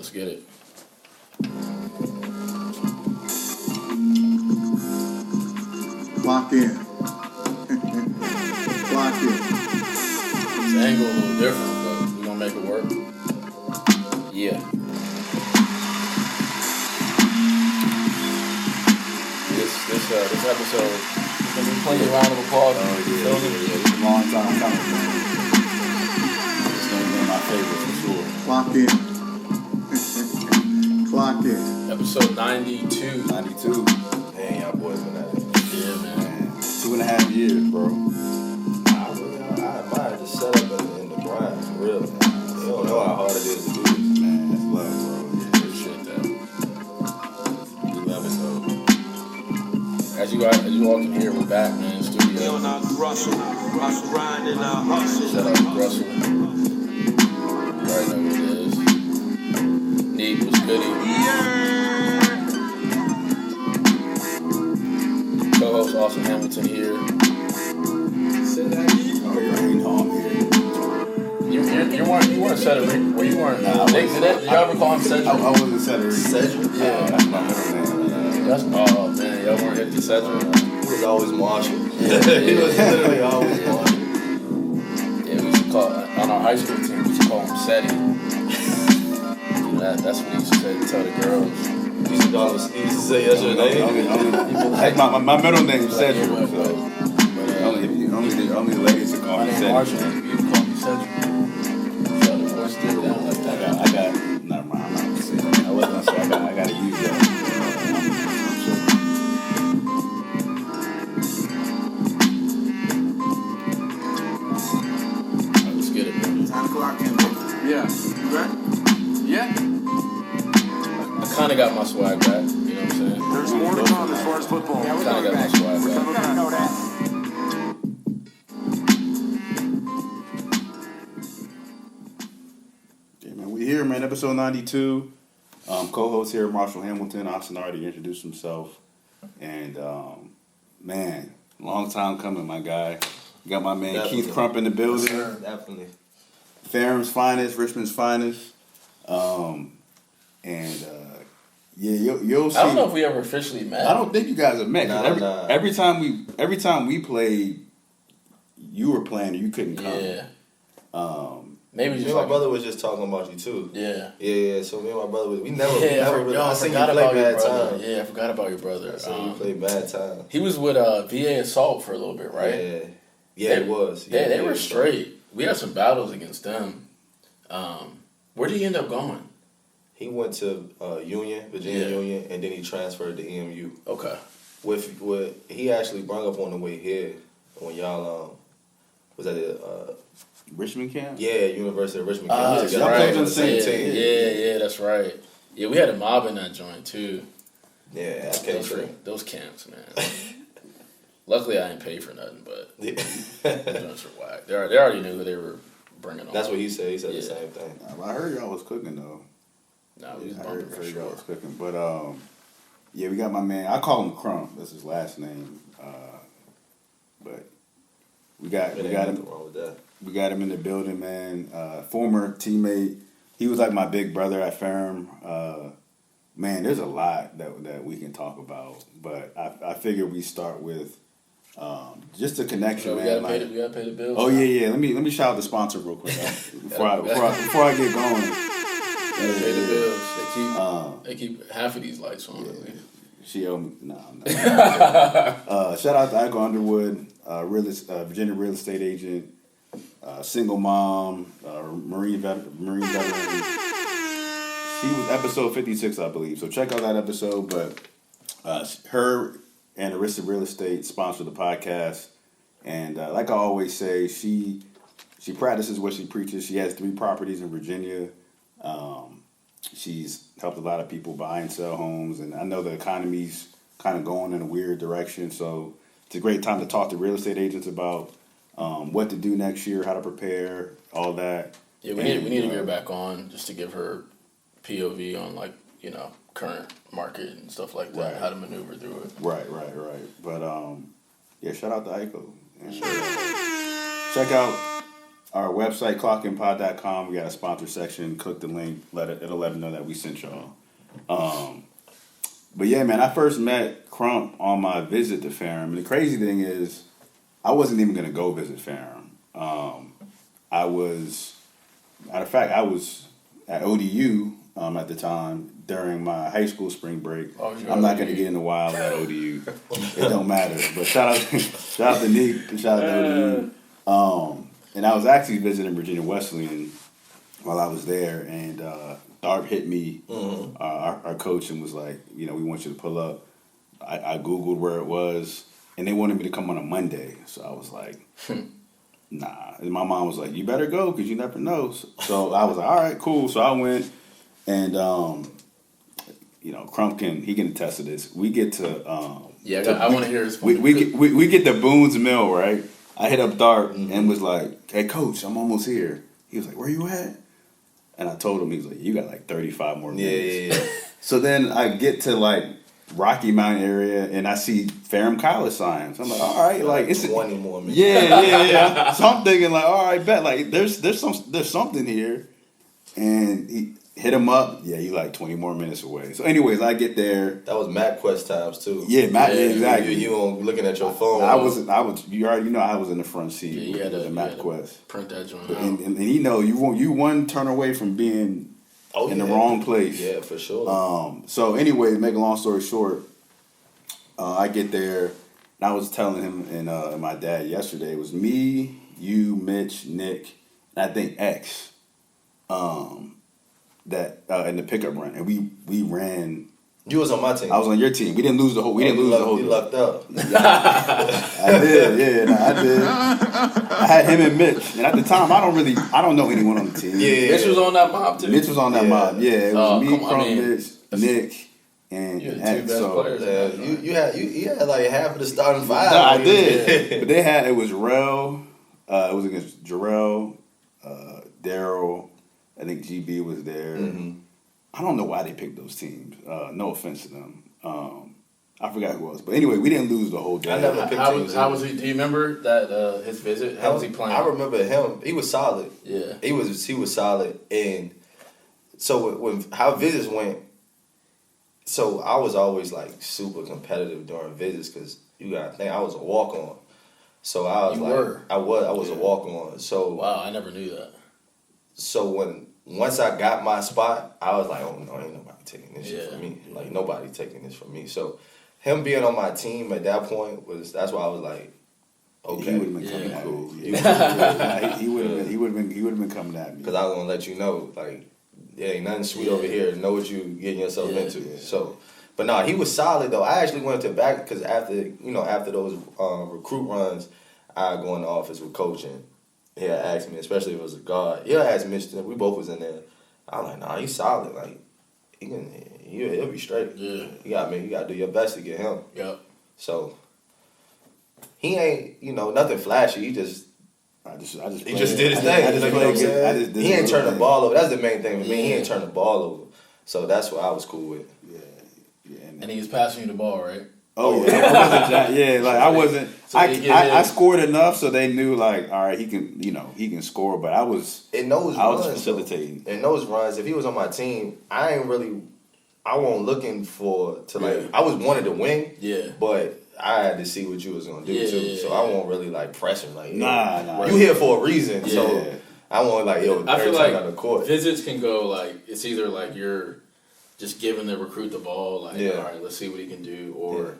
Let's get it. Lock in. Lock in. This angle a little different, but we're gonna make it work. Yeah. This episode is gonna be plenty of round of applause. Oh yeah. It's a long time coming, man. It's gonna be one of my favorites for sure. Clock in. Clock in. Episode 92. 92. Hey, y'all boys been at it. Yeah, man. 2.5 years, bro. I admire the setup and the grind, for real. You don't know how hard it is to do this. Man, that's love, bro. Yeah, Appreciate that. We love it, though. As you all can hear, we're back, man, in the studio. We on our Grussle grinding our hustle. Shout out to Grussle. You already know what it is. Neat was goody. Co-host Austin Hamilton here. oh, you know I'm here. You weren't Cedric, or you weren't. Nah, Did y'all ever call him Cedric? I wasn't Cedric. Cedric? Yeah. That's my middle name. Oh man, y'all weren't hip to Cedric. He was always Marshall. Yeah. He was literally always Marshall. Yeah, we used to call on our high school team. We used to call him Seti. That's what he used to say, tell the girls. He used to say that's your name. My middle name is Cedric. Yeah, So but only the ladies that call my me name Cedric. Marshall. You can call me Cedric. Shut the voice down like that. I got. Never mind. I'm not gonna say that. I was gonna say I gotta use that. Let's get it, man. Time to clock in. Yeah. You ready? Yeah. I kind of got my swag back. You know what I'm saying? There's more to come as far as football. Kind of got my swag back. gotta know that. Yeah, man, we here, man. Episode 92. Co-host here, Marshall Hamilton. Austin already introduced himself, and man, long time coming, my guy. Got my man Definitely. Keith Crump in the building. Definitely. Farham's finest, Richmond's finest. Yeah, you'll see. I don't know if we ever officially met. I don't think you guys have met. 'Cause Nah. Every time we played, you were playing, or you couldn't come. Yeah. Maybe Me just and my like, brother was just talking about you too. Yeah. Yeah. So me and my brother, we never really. I I seen you forgot play about your bad brother. time. Yeah, I forgot about your brother. I seen you play bad time. He was with VA Assault for a little bit, right? Yeah, it was. Yeah, they were straight. We had some battles against them. Where did he end up going? He went to Virginia Union, and then he transferred to EMU. Okay. With he actually brought up on the way here when y'all was at the Richmond camp. University of Richmond. That's Y'all right. played on the same team. Yeah, that's right. Yeah, we had a mob in that joint too. Yeah, I came through. Those camps, man. Luckily, I didn't pay for nothing, but the joints were whack. They already knew who they were bringing on. That's what he said. He said the same thing. I heard y'all was cooking though. Nah, we was I bumping for heard y'all sure. was cooking, but yeah, we got my man. I call him Crump. That's his last name. But we got Ain't him. nothing wrong with that. We got him in the building, man. Former teammate. He was like my big brother at Farham. Man, there's a lot that we can talk about, but I figure we start with just the connection, So we man. gotta pay the bills. Oh yeah. Let me shout out the sponsor real quick before I get going. Gotta pay the bills. They keep half of these lights on. Yeah. She owe me. No. Shout out to Ike Underwood, Virginia real estate agent, single mom, Marine veteran. She was episode 56, I believe. So check out that episode. But her and Arista Real Estate sponsor the podcast, and like I always say, she practices what she preaches. She has 3 properties in Virginia. She's helped a lot of people buy and sell homes, and I know the economy's kind of going in a weird direction, so it's a great time to talk to real estate agents about what to do next year, how to prepare, all that. Yeah, we need to get her back on just to give her POV on current market and stuff like that, how to maneuver through it. Right. But yeah, shout out to Aiko. And check out our website, clockinpod.com. We got a sponsor section. Click the link. It'll let them know that we sent y'all. But yeah, man, I first met Crump on my visit to Ferrum. And the crazy thing is, I wasn't even going to go visit Ferrum. I was at ODU at the time during my high school spring break. I'm not going to get into wild at ODU. It don't matter. But shout out to Nick and shout out to ODU. And I was actually visiting Virginia Wesleyan while I was there, and Darb hit me, our coach, and was like, we want you to pull up. I Googled where it was, and they wanted me to come on a Monday. So I was like, nah. And my mom was like, you better go because you never know. So I was like, all right, cool. So I went, and, Crump can attest to this. We get to... I want to hear his point. We get to Boone's Mill, right? I hit up Dart and was like, hey, Coach, I'm almost here. He was like, where you at? And I told him, he was like, you got like 35 more minutes. Yeah. So then I get to like Rocky Mountain area and I see Ferrum College signs. I'm like, all right, like it's 20 more minutes. Yeah. So I'm thinking like, all right, bet like there's something here. And he hit him up. Yeah, you like 20 more minutes away. So anyways, I get there. That was MapQuest times too. Yeah, exactly. You looking at your phone. I was. You already know I was in the front seat with the MapQuest. Print that joint. And you one turn away from being in the wrong place. Yeah, for sure. So anyway, to make a long story short, I get there and I was telling him and my dad yesterday, it was me, you, Mitch, Nick, and I think X. That in the pickup run, and we ran. You was on my team. I was on your team. We didn't lose the whole. You lucked up. I did. Yeah, I did. I had him and Mitch, and at the time, I don't know anyone on the team. Yeah. Mitch was on that mob too. Mitch was on that mob. Yeah, it was me, Crump, Mitch, Nick, and you had the two best players. You had like half of the starting five. No, I did. But it was Rel. It was against Jarrell, Daryl. I think GB was there. Mm-hmm. I don't know why they picked those teams. No offense to them. I forgot who it was. But anyway, we didn't lose the whole day. I never picked teams. How was he? Do you remember that his visit? How was he playing? I remember him. He was solid. Yeah. He was solid. And so how visits went, so I was always like super competitive during visits because you got to think I was a walk-on. So I was a walk-on. So wow, I never knew that. So once I got my spot, I was like, oh no, ain't nobody taking this shit from me. Like nobody taking this from me. So him being on my team at that point that's why I was like, okay, he would have been coming at me. He would have been coming at me because I was gonna let you know, like, there ain't nothing sweet over here. Know what you getting yourself into. Yeah. So, but no, he was solid though. I actually went to back because after those recruit runs, I go in the office with coaching. He'll ask me, especially if it was a guard. He'll ask me, we both was in there. I'm like, nah, he's solid. Like, he'll be straight. Yeah. You gotta do your best to get him. Yep. So he ain't, nothing flashy. He just did his thing. He ain't turned the ball over. That's the main thing for me. He ain't turned the ball over. So that's what I was cool with. Yeah. And he was passing you the ball, right? Oh yeah, I wasn't. So I scored enough so they knew like, all right, he can score. But I was facilitating. In those runs, if he was on my team, I wasn't looking I was wanted to win. Yeah. But I had to see what you was gonna do too. Yeah, so I won't really like press him like, nah. You here for a reason. Yeah. So I won't like I feel like on the court. Visits can go like it's either like you're just giving the recruit the ball, like, all right, let's see what he can do, or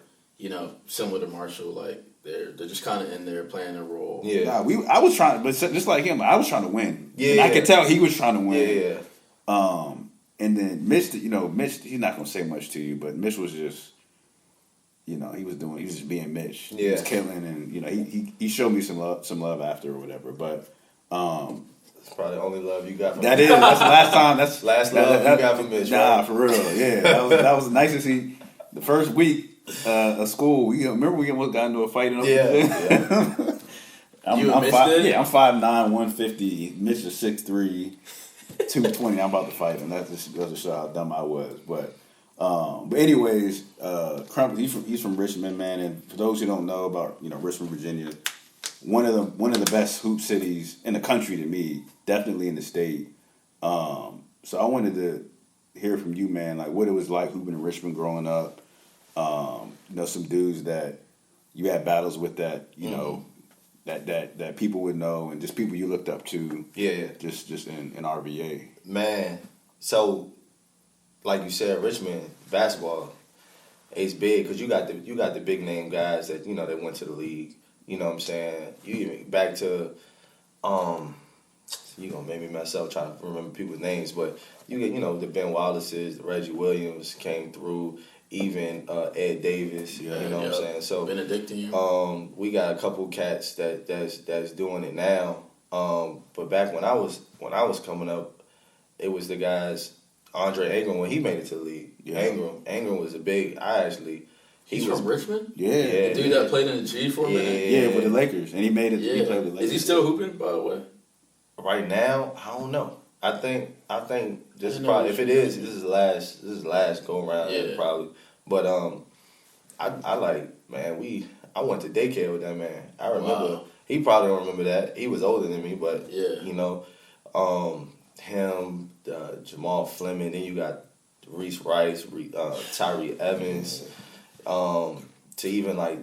similar to Marshall, like they're just kind of in there playing a role. Yeah, I was trying, but just like him, I was trying to win. Yeah, and I could tell he was trying to win. Yeah. And then Mitch, Mitch, he's not gonna say much to you, but Mitch was just, he was just being Mitch. Yeah. He was killing, and he showed me some love after or whatever, but. It's probably the only love you got from That is. That's the last time. That's last love you got from Mitch. Nah, right? for real. Yeah, that was nice to see. The first week of school, remember we almost got into a fight. Yeah. I'm 5'9", 150. Mitch is 6'3", 220. I'm about to fight him. That just goes to show how dumb I was. But anyways, Crump, he's from Richmond, man. And for those who don't know about Richmond, Virginia, one of the best hoop cities in the country to me, definitely in the state. So I wanted to hear from you, man, like what it was like hooping in Richmond growing up. Some dudes that you had battles with that, that people would know, and just people you looked up to. Yeah. Just in RVA. Man, so like you said, Richmond basketball is big because you got the big name guys that that went to the league. You know what I'm saying? You even back to you gonna make me mess up trying to remember people's names, but you get the Ben Wallaces, the Reggie Williams came through, even Ed Davis. You know what I'm saying? So Benedictine. we got a couple cats that's doing it now. But back when I was coming up, it was the guys. Andre Ingram, when he made it to the league. Yeah. Ingram was a big. He's from Richmond? Yeah. The dude that played in the G for a minute? Yeah, with the Lakers. And he made it. Yeah. He played with the Lakers. Is he still hooping, by the way? Right now, I don't know. I think this is know probably, this if it is, this is the last go around. Yeah. Probably. But I like, man, I went to daycare with that man. I remember. Wow. He probably don't remember that. He was older than me, but Yeah. him, Jamal Fleming, then you got Reese Rice, Tyree Evans, to even like,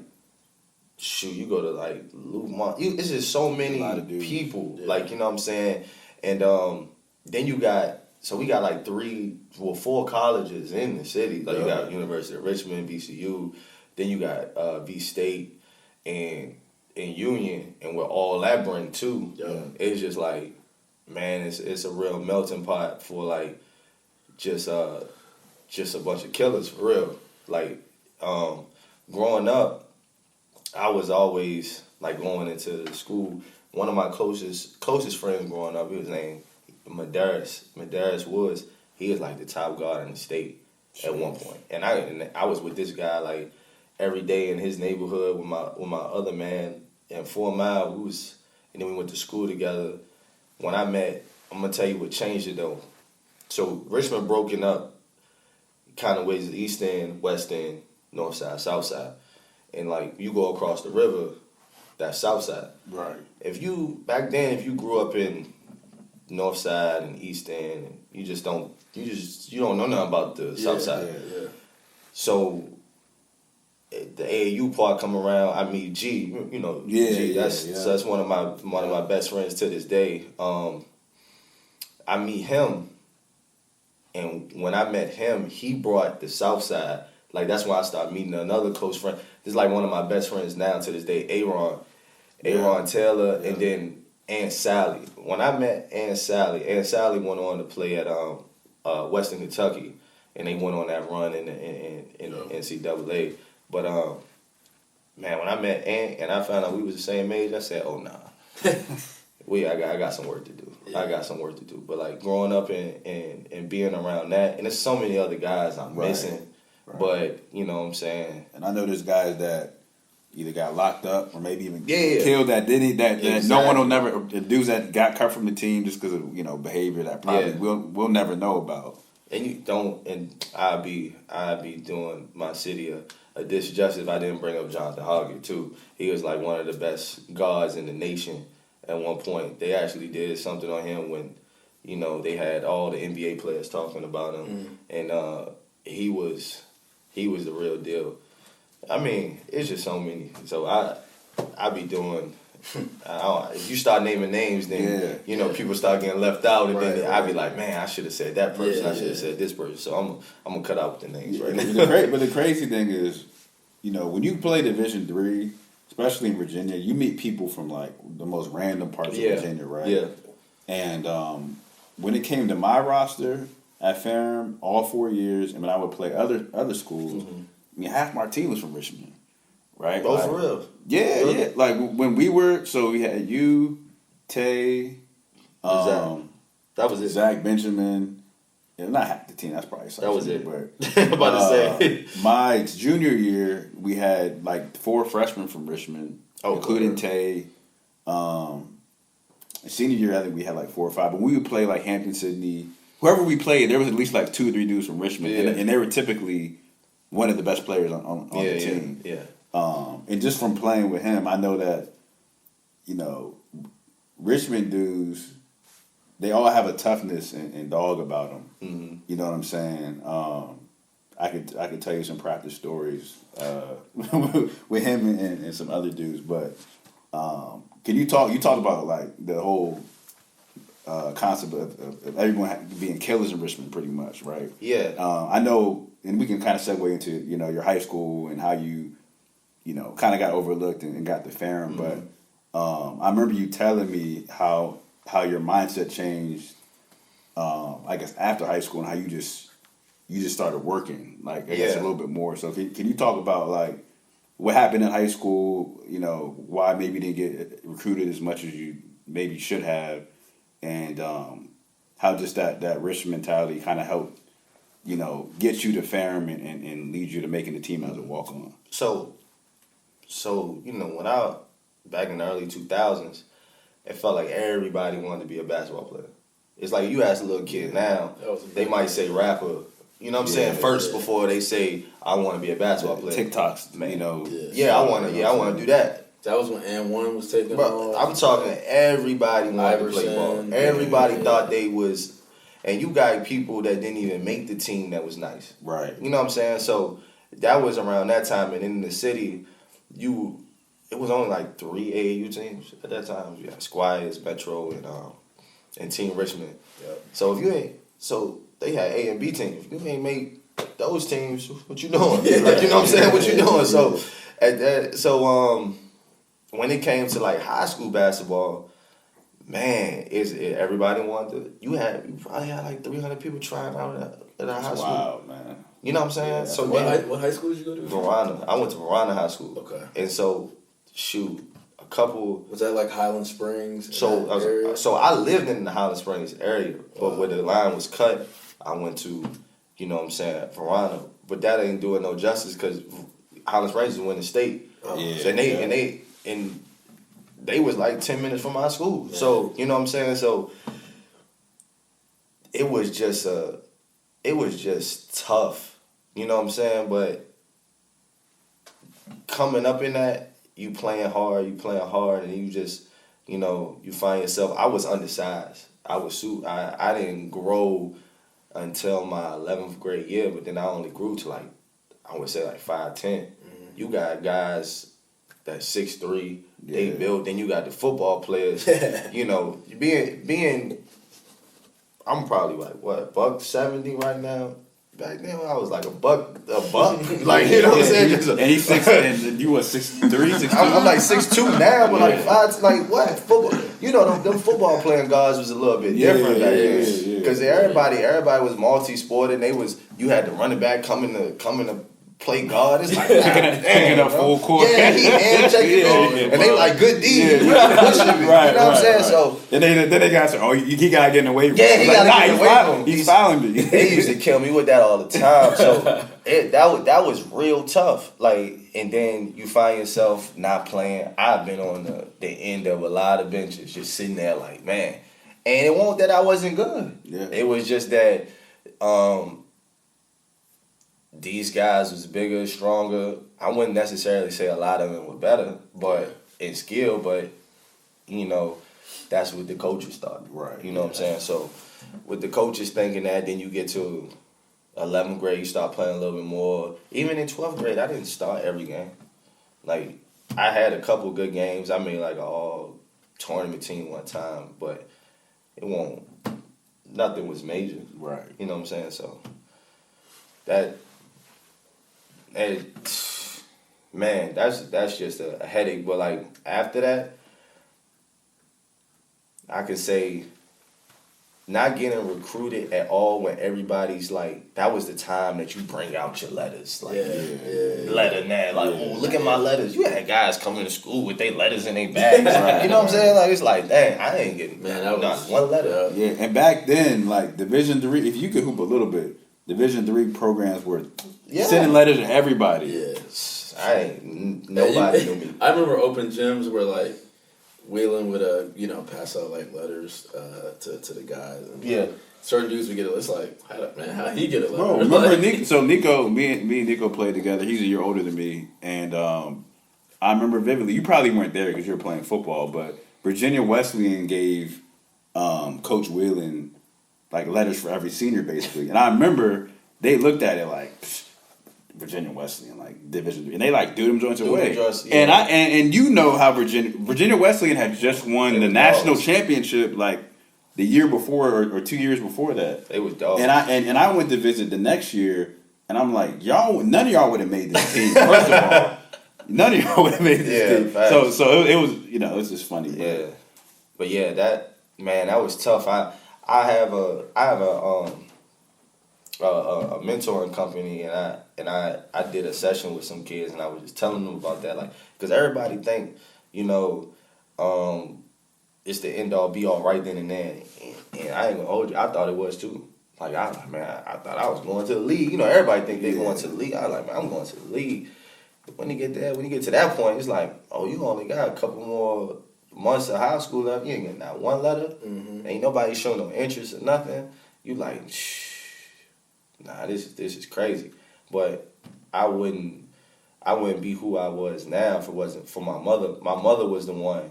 shoot, you go to like Luke Mont. It's just so many people, like, you know what I'm saying? And then we got like 4 colleges in the city. Like you got University of Richmond, VCU, then you got V State and Union, and we're all Labyrinth too. Yeah. It's just like, man, it's a real melting pot for like just a bunch of killers for real. Like growing up, I was always like going into the school. One of my closest friends growing up, he was named Madaris Woods. He was like the top guard in the state at one point, and I was with this guy like every day in his neighborhood with my other man in 4 Mile. And then we went to school together. When I met, I'm gonna tell you what changed it though. So Richmond broken up kind of ways: East End, West End, North Side, South Side, and like you go across the river, that's South Side. Right. Back then, if you grew up in North Side and East End, you don't know nothing about the South Side. Yeah. So the AAU part come around, I meet G, G. So that's one of my best friends to this day. I meet him, and when I met him, he brought the South Side. Like that's when I started meeting another close friend. This is like one of my best friends now to this day, Aaron Taylor, and then Aunt Sally. When I met Aunt Sally went on to play at Western Kentucky, and they went on that run in the NCAA. But man, when I met Aunt and I found out we was the same age, I said, "Oh nah, I got some work to do. Yeah. I got some work to do." But like growing up and being around that, and there's so many other guys I'm missing. Right. But you know what I'm saying. And I know there's guys that either got locked up or maybe even Exactly. killed that no one will never, the dudes that got cut from the team just because of behavior that probably we'll never know about. And you don't, and I'd be doing my city a disjustice if I didn't bring up Jonathan Hoggett too. He was like one of the best guards in the nation at one point. They actually did something on him when, they had all the NBA players talking about him, and he was the real deal. I mean, it's just so many. So I be doing. If you start naming names, then people start getting left out, and then I be like, man, I should have said that person. I should have said this person. So I'm gonna cut out the names right now. But the crazy thing is, when you play Division III, especially in Virginia, you meet people from like the most random parts of Virginia, right? Yeah. And when it came to my roster at Ferrum, all 4 years, and when I would play other schools, I mean, half my team was from Richmond, right? Oh, for real? Yeah, really? yeah. Like when we were, so we had you, Tay, that was it. Zach Benjamin. Yeah, not half the team. That's probably something. That was it. But I'm about to say. My junior year, we had like 4 freshmen from Richmond, including Tay. Senior year, I think we had like 4 or 5. But we would play like Hampton, Sydney. Whoever we played, there was at least like 2 or 3 dudes from Richmond, and they were typically one of the best players on the team. Yeah. And just from playing with him, I know that you know, Richmond dudes, they all have a toughness and dog about them. Mm-hmm. You know what I'm saying? I could tell you some practice stories with him and some other dudes, but can you talk about like the whole concept of everyone being killers in Richmond, pretty much, right? Yeah. I know, and we can kind of segue into your high school and how you kind of got overlooked and got the Ferrum, Mm-hmm. but I remember you telling me how your mindset changed. I guess after high school and how you just started working, like I guess a little bit more. So can you talk about like what happened in high school? Why maybe you didn't get recruited as much as you maybe should have, and how just that rich mentality kind of helped get you to Ferrum and lead you to making the team as a walk on. So when I back in the early 2000s, it felt like everybody wanted to be a basketball player. It's like you ask a little kid now, they might say rapper. You know what I'm saying? First, before they say, I want to be a basketball player. TikToks, man. Yeah, I want to do that. That was when And1 was taking Bro, off. I'm talking everybody wanted to play ball. Everybody thought they was, and you got people that didn't even make the team that was nice. Right. You know what I'm saying? So that was around that time, and in the city, it was only like 3 AAU teams at that time. You had Squires, Metro, and Team Richmond. Yep. So they had A and B teams. If you ain't make those teams, what you doing? Yeah. Like, you know what I'm saying? What you doing? So when it came to like high school basketball, man, everybody wanted to. You probably had like 300 people trying out at our high school. Wow, man. You know what I'm saying? Yeah. So what high school did you go to? Verona. I went to Verona High School. Okay. And so, a couple. Was that like Highland Springs? So I lived in the Highland Springs area, but where the line was cut, I went to, you know what I'm saying, Verona. But that ain't doing no justice because Highland Springs is winning state. Yeah. And they was like 10 minutes from my school. Yeah. So, you know what I'm saying? So it was just tough. You know what I'm saying? But coming up in that, you playing hard, and you just, you find yourself. I was undersized. I didn't grow until my 11th grade year, but then I only grew to like, I would say like 5'10". Mm-hmm. You got guys that's 6'3", they built. Then you got the football players. Being, I'm probably like what, $170 right now. Back then I was like a buck, like, you know what I'm saying? And he's 6, and you were 6'3", 6'2"? I'm like 6'2" now, but like 5, like what football? Them football playing guards was a little bit different back then, because everybody was multi-sported. And you had the running back coming to play guard. It's like picking up full court. Yeah, he hand checking and they like good D. Pushing me. You know what I'm saying? So then they got to he gotta get in the way. Yeah, he gotta get in the way. He's fouling me. They used to kill me with that all the time. So that was real tough. Like, and then you find yourself not playing. I've been on the end of a lot of benches, just sitting there like, man. And it wasn't that I wasn't good. Yeah. It was just that these guys was bigger, stronger. I wouldn't necessarily say a lot of them were better, but in skill. But that's what the coaches thought. Right. You know what I'm saying? So with the coaches thinking that, then you get to 11th grade, you start playing a little bit more. Even in 12th grade, I didn't start every game. Like, I had a couple good games. I made like an all tournament team one time, but nothing was major. Right. You know what I'm saying? So man, that's just a headache. But like after that, I could say not getting recruited at all when everybody's like, that was the time that you bring out your letters. Like, letter now. Like, oh, look at my letters. You had guys coming to school with their letters in their bags. Right. You know what I'm saying? Like, it's like, dang, I ain't getting not one letter. Yeah, and back then, like, Division III, if you could hoop a little bit, Division III programs were sending letters to everybody. Yeah. Nobody knew me. I remember open gyms where, like, Whelan would, pass out, like, letters to the guys. And certain dudes would get it. It's like, how he get a letter? Bro, remember Nico, me and Nico played together. He's a year older than me. And I remember vividly, you probably weren't there because you were playing football, but Virginia Wesleyan gave Coach Whelan like letters for every senior basically, and I remember they looked at it like Virginia Wesleyan like division, and they like do them joints away. And you know how Virginia Wesleyan had just won the national championship like the year before or 2 years before that. They was dogs. And I went to visit the next year, and I'm like, none of y'all would have made this team. First of all, none of y'all would have made this team. Facts. So it was it was just funny. Yeah, but yeah, that was tough. I have a mentoring company, and I did a session with some kids, and I was just telling them about that, like, because everybody think it's the end all be all right then and there, and I ain't gonna hold you, I thought it was too. Like I thought I was going to the league. Everybody think they going to the league. I was like, man, I'm going to the league. But when you get to that point, it's like, oh, you only got a couple more months of high school left. You ain't getting that one letter. Mm-hmm. Ain't nobody showing no interest or nothing. You like, nah, this is crazy. But I wouldn't be who I was now if it wasn't for my mother. My mother was the one.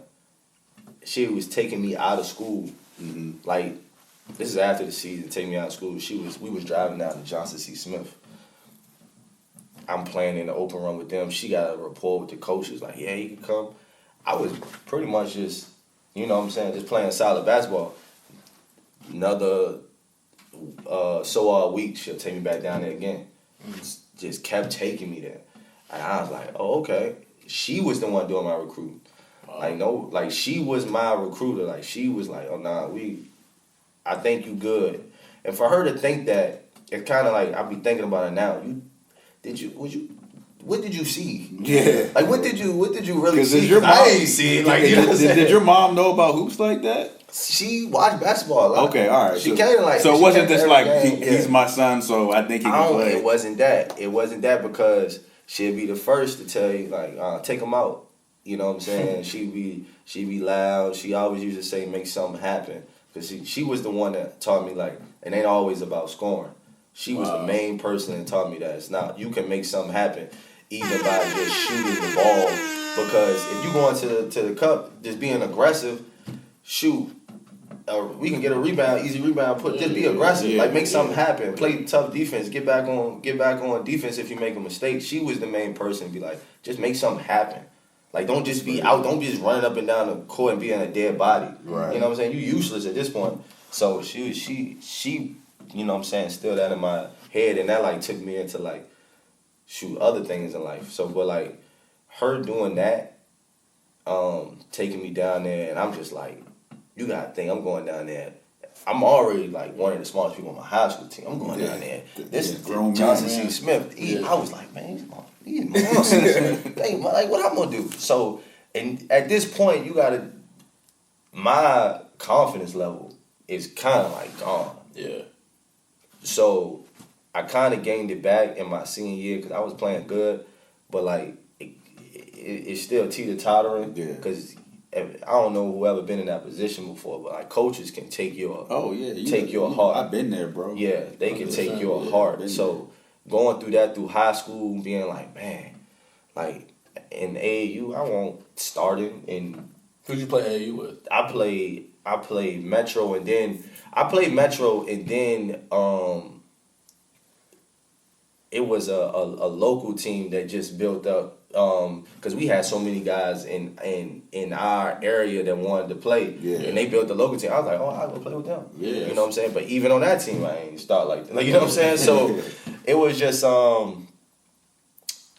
She was taking me out of school. Mm-hmm. Like, this is after the season, taking me out of school. We was driving down to Johnson C. Smith. I'm playing in the open run with them. She got a rapport with the coaches, like, yeah, you can come. I was pretty much just, just playing solid basketball. Another a week, she'll take me back down there again. Just kept taking me there. And I was like, oh, okay. She was the one doing my recruiting. Like, she was my recruiter. Like, she was like, oh, nah, I think you good. And for her to think that, it's kind of like, I be thinking about it now. What did you see? Yeah. Like, what did you really see? Did your mom, I ain't see it. Like, did your mom know about hoops like that? She watched basketball a lot. Okay, all right. She came to like. So it wasn't just like he's my son, so I think he can play. It wasn't that. It wasn't that because she'd be the first to tell you like, take him out. You know what I'm saying? She'd be loud. She always used to say, make something happen. Because she was the one that taught me, like, it ain't always about scoring. She was the main person that taught me that it's not. You can make something happen either by just shooting the ball. Because if you go into the cup just being aggressive, shoot, we can get a rebound, easy rebound. Just be aggressive, like make something happen. Play tough defense. Get back on defense if you make a mistake. She was the main person. Be like, just make something happen. Like, don't just be out. Don't be just running up and down the court and being a dead body. Right. You know what I'm saying? You useless at this point. So she, you know what I'm saying, still that in my head, and that like took me into like, shoot, other things in life. So, but like, her doing that, taking me down there, and I'm just like, you gotta think I'm going down there. I'm already like one of the smartest people on my high school team. I'm going down there. This is Johnson C. Smith. I was like, man, he's like, what I'm gonna do? So, and at this point, my confidence level is kind of like gone. Yeah. So, I kind of gained it back in my senior year because I was playing good, but like it's still teeter-tottering. Yeah. Because I don't know whoever been in that position before, but like coaches can take your heart. I've been there, bro. Yeah, they can take your heart. So going through that through high school, being like, man, like in AAU, I won't starting. And who'd you play AAU with? I played Metro, and then it was a local team that just built up. Because we had so many guys in our area that wanted to play, and they built the local team. I was like, oh, I'll go play with them. Yeah, you know what I'm saying. But even on that team, I ain't start like that. Like, you know what I'm saying. So it was just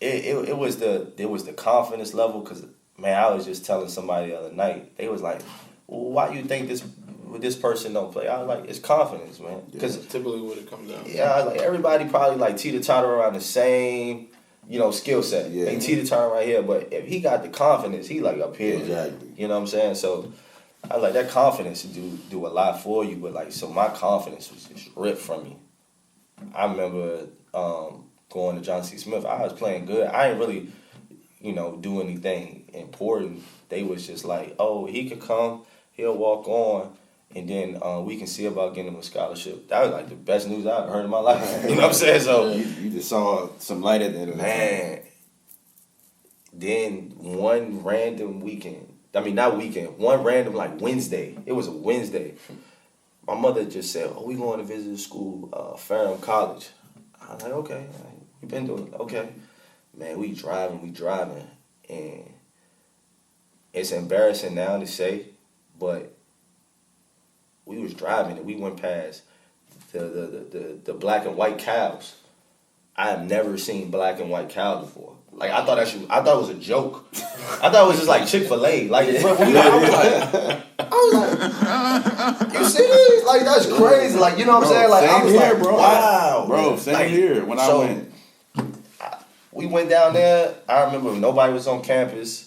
it was the confidence level. Because man, I was just telling somebody the other night. They was like, well, why you think this person don't play? I was like, it's confidence, man. Because typically what it comes down. Yeah, I was like, everybody probably like teeter-totter around the same, skill set. Yeah. They teeter-totter right here, but if he got the confidence, he like up here. Exactly. You know what I'm saying? So I like that confidence to do a lot for you, but like, so my confidence was just ripped from me. I remember going to John C. Smith. I was playing good. I didn't really, do anything important. They was just like, oh, he could come, he'll walk on, and then we can see about getting him a scholarship. That was like the best news I've heard in my life. You know what I'm saying? So you just saw some light at the end of the man. Then one random weekend, I mean, not weekend. One random like Wednesday. It was a Wednesday. My mother just said, "Oh, we going to visit the school, Ferrum College." I was like, "Okay, you been doing it? Okay." Man, we driving, and it's embarrassing now to say, but we was driving and we went past the black and white cows. I have never seen black and white cows before. Like I thought it was a joke. I thought it was just like Chick-fil-A. Like, bro, I was like, you serious? Like that's crazy. Like, you know what I'm saying? Like I was here, like, bro. wow, Bro, man. same Like, here. When I went, we went down there. I remember nobody was on campus.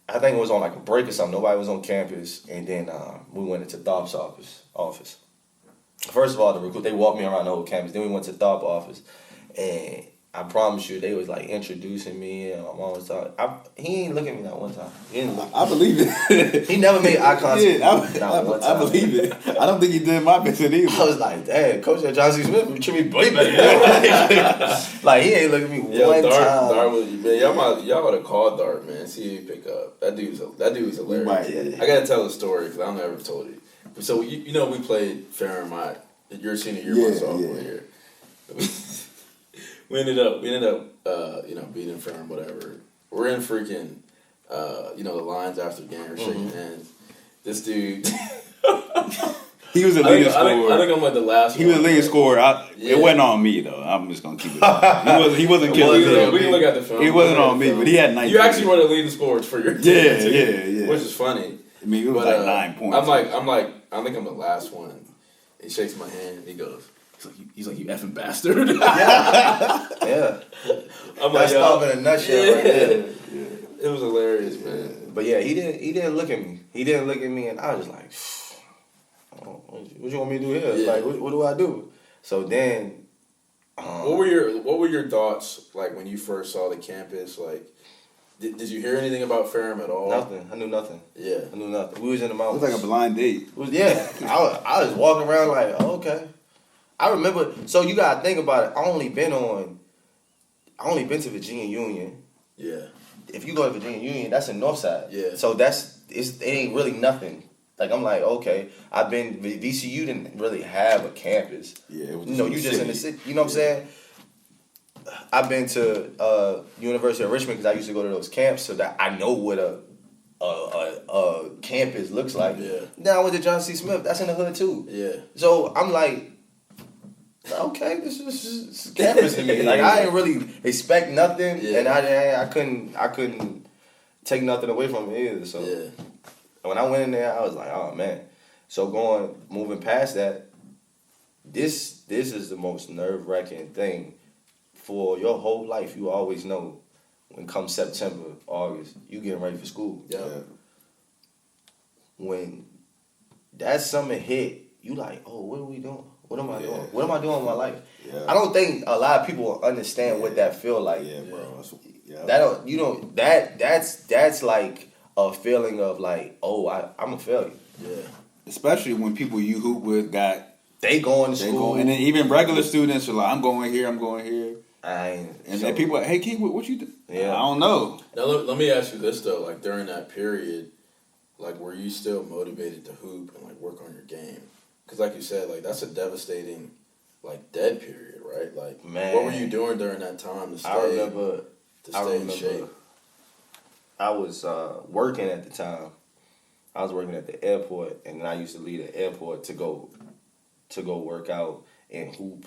I think it was on like a break or something. Nobody was on campus, and then we went into Thorpe's office. First of all, they walked me around the whole campus. Then we went to Thorpe's office, and I promise you, they was like introducing me, and my mom was talking. He ain't look at me that one time. He didn't look. I believe it. He never made eye contact. Yeah, I believe it. I don't think he did my visit either. I was like, damn, Coach at John C. Smith, you treat me way better. Like he ain't look at me one time. Dart was, man, y'all would have called Dart, man. See if he pick up. That dude's hilarious. Right. I gotta tell the story because I never told it. So you know we played Fahrenheit your senior year, my sophomore year. We ended up beating Ferrum, whatever. We're in freaking, the lines after the game, we're shaking hands. This dude, he was a leading scorer. I think I'm like the last. He was a leading scorer. It wasn't on me though. I'm just gonna keep it. He wasn't killing we can look at the film. It wasn't on me, but he had 19. You actually were the leading scorers for your team. Yeah. Which is funny. I mean, it was like 9 points. I think I'm the last one. He shakes my hand. He goes. He's like, you effing bastard. Yeah. I'm like, that's love in a nutshell right there. Yeah. It was hilarious, man. But yeah, he didn't look at me. He didn't look at me, and I was like, what you want me to do here? Yeah. Like, what do I do? So then, what were your thoughts like when you first saw the campus? Like, did you hear anything about Ferrum at all? Nothing. I knew nothing. Yeah, I knew nothing. We was in the It mountains. was like a blind date. I was walking around like, oh, okay. I remember. So you gotta think about it. I only been to Virginia Union. Yeah. If you go to Virginia Union, that's in Northside. Yeah. So it ain't really nothing. Like I'm like, okay, VCU didn't really have a campus. Yeah, it was you just in the city. You know what I'm saying? I've been to University of Richmond because I used to go to those camps, so that I know what a campus looks like. Yeah. Now I went to John C. Smith. That's in the hood too. Yeah. So I'm like, okay, this is campus to me. Like I didn't really expect nothing, and I couldn't take nothing away from it either. So when I went in there, I was like, oh man. So moving past that, this is the most nerve-wracking thing for your whole life. You always know when comes September, August, you getting ready for school. Yeah. When that summer hit, you like, oh, what are we doing? What am I doing? What am I doing in my life? Yeah. I don't think a lot of people understand what that feel like. Yeah, bro. That's like a feeling of like, oh, I'm a failure. Yeah. Especially when people you hoop with they going to school, and then even regular students are like, I'm going here. And then people are, hey, Keith, what you do? Yeah. I don't know. Now let me ask you this though, like during that period, like were you still motivated to hoop and like work on your game? Because like you said, like that's a devastating, like dead period, right? Like, man, what were you doing during that time to stay? I remember in shape? I was working at the time. I was working at the airport, and then I used to leave the airport to go work out and hoop,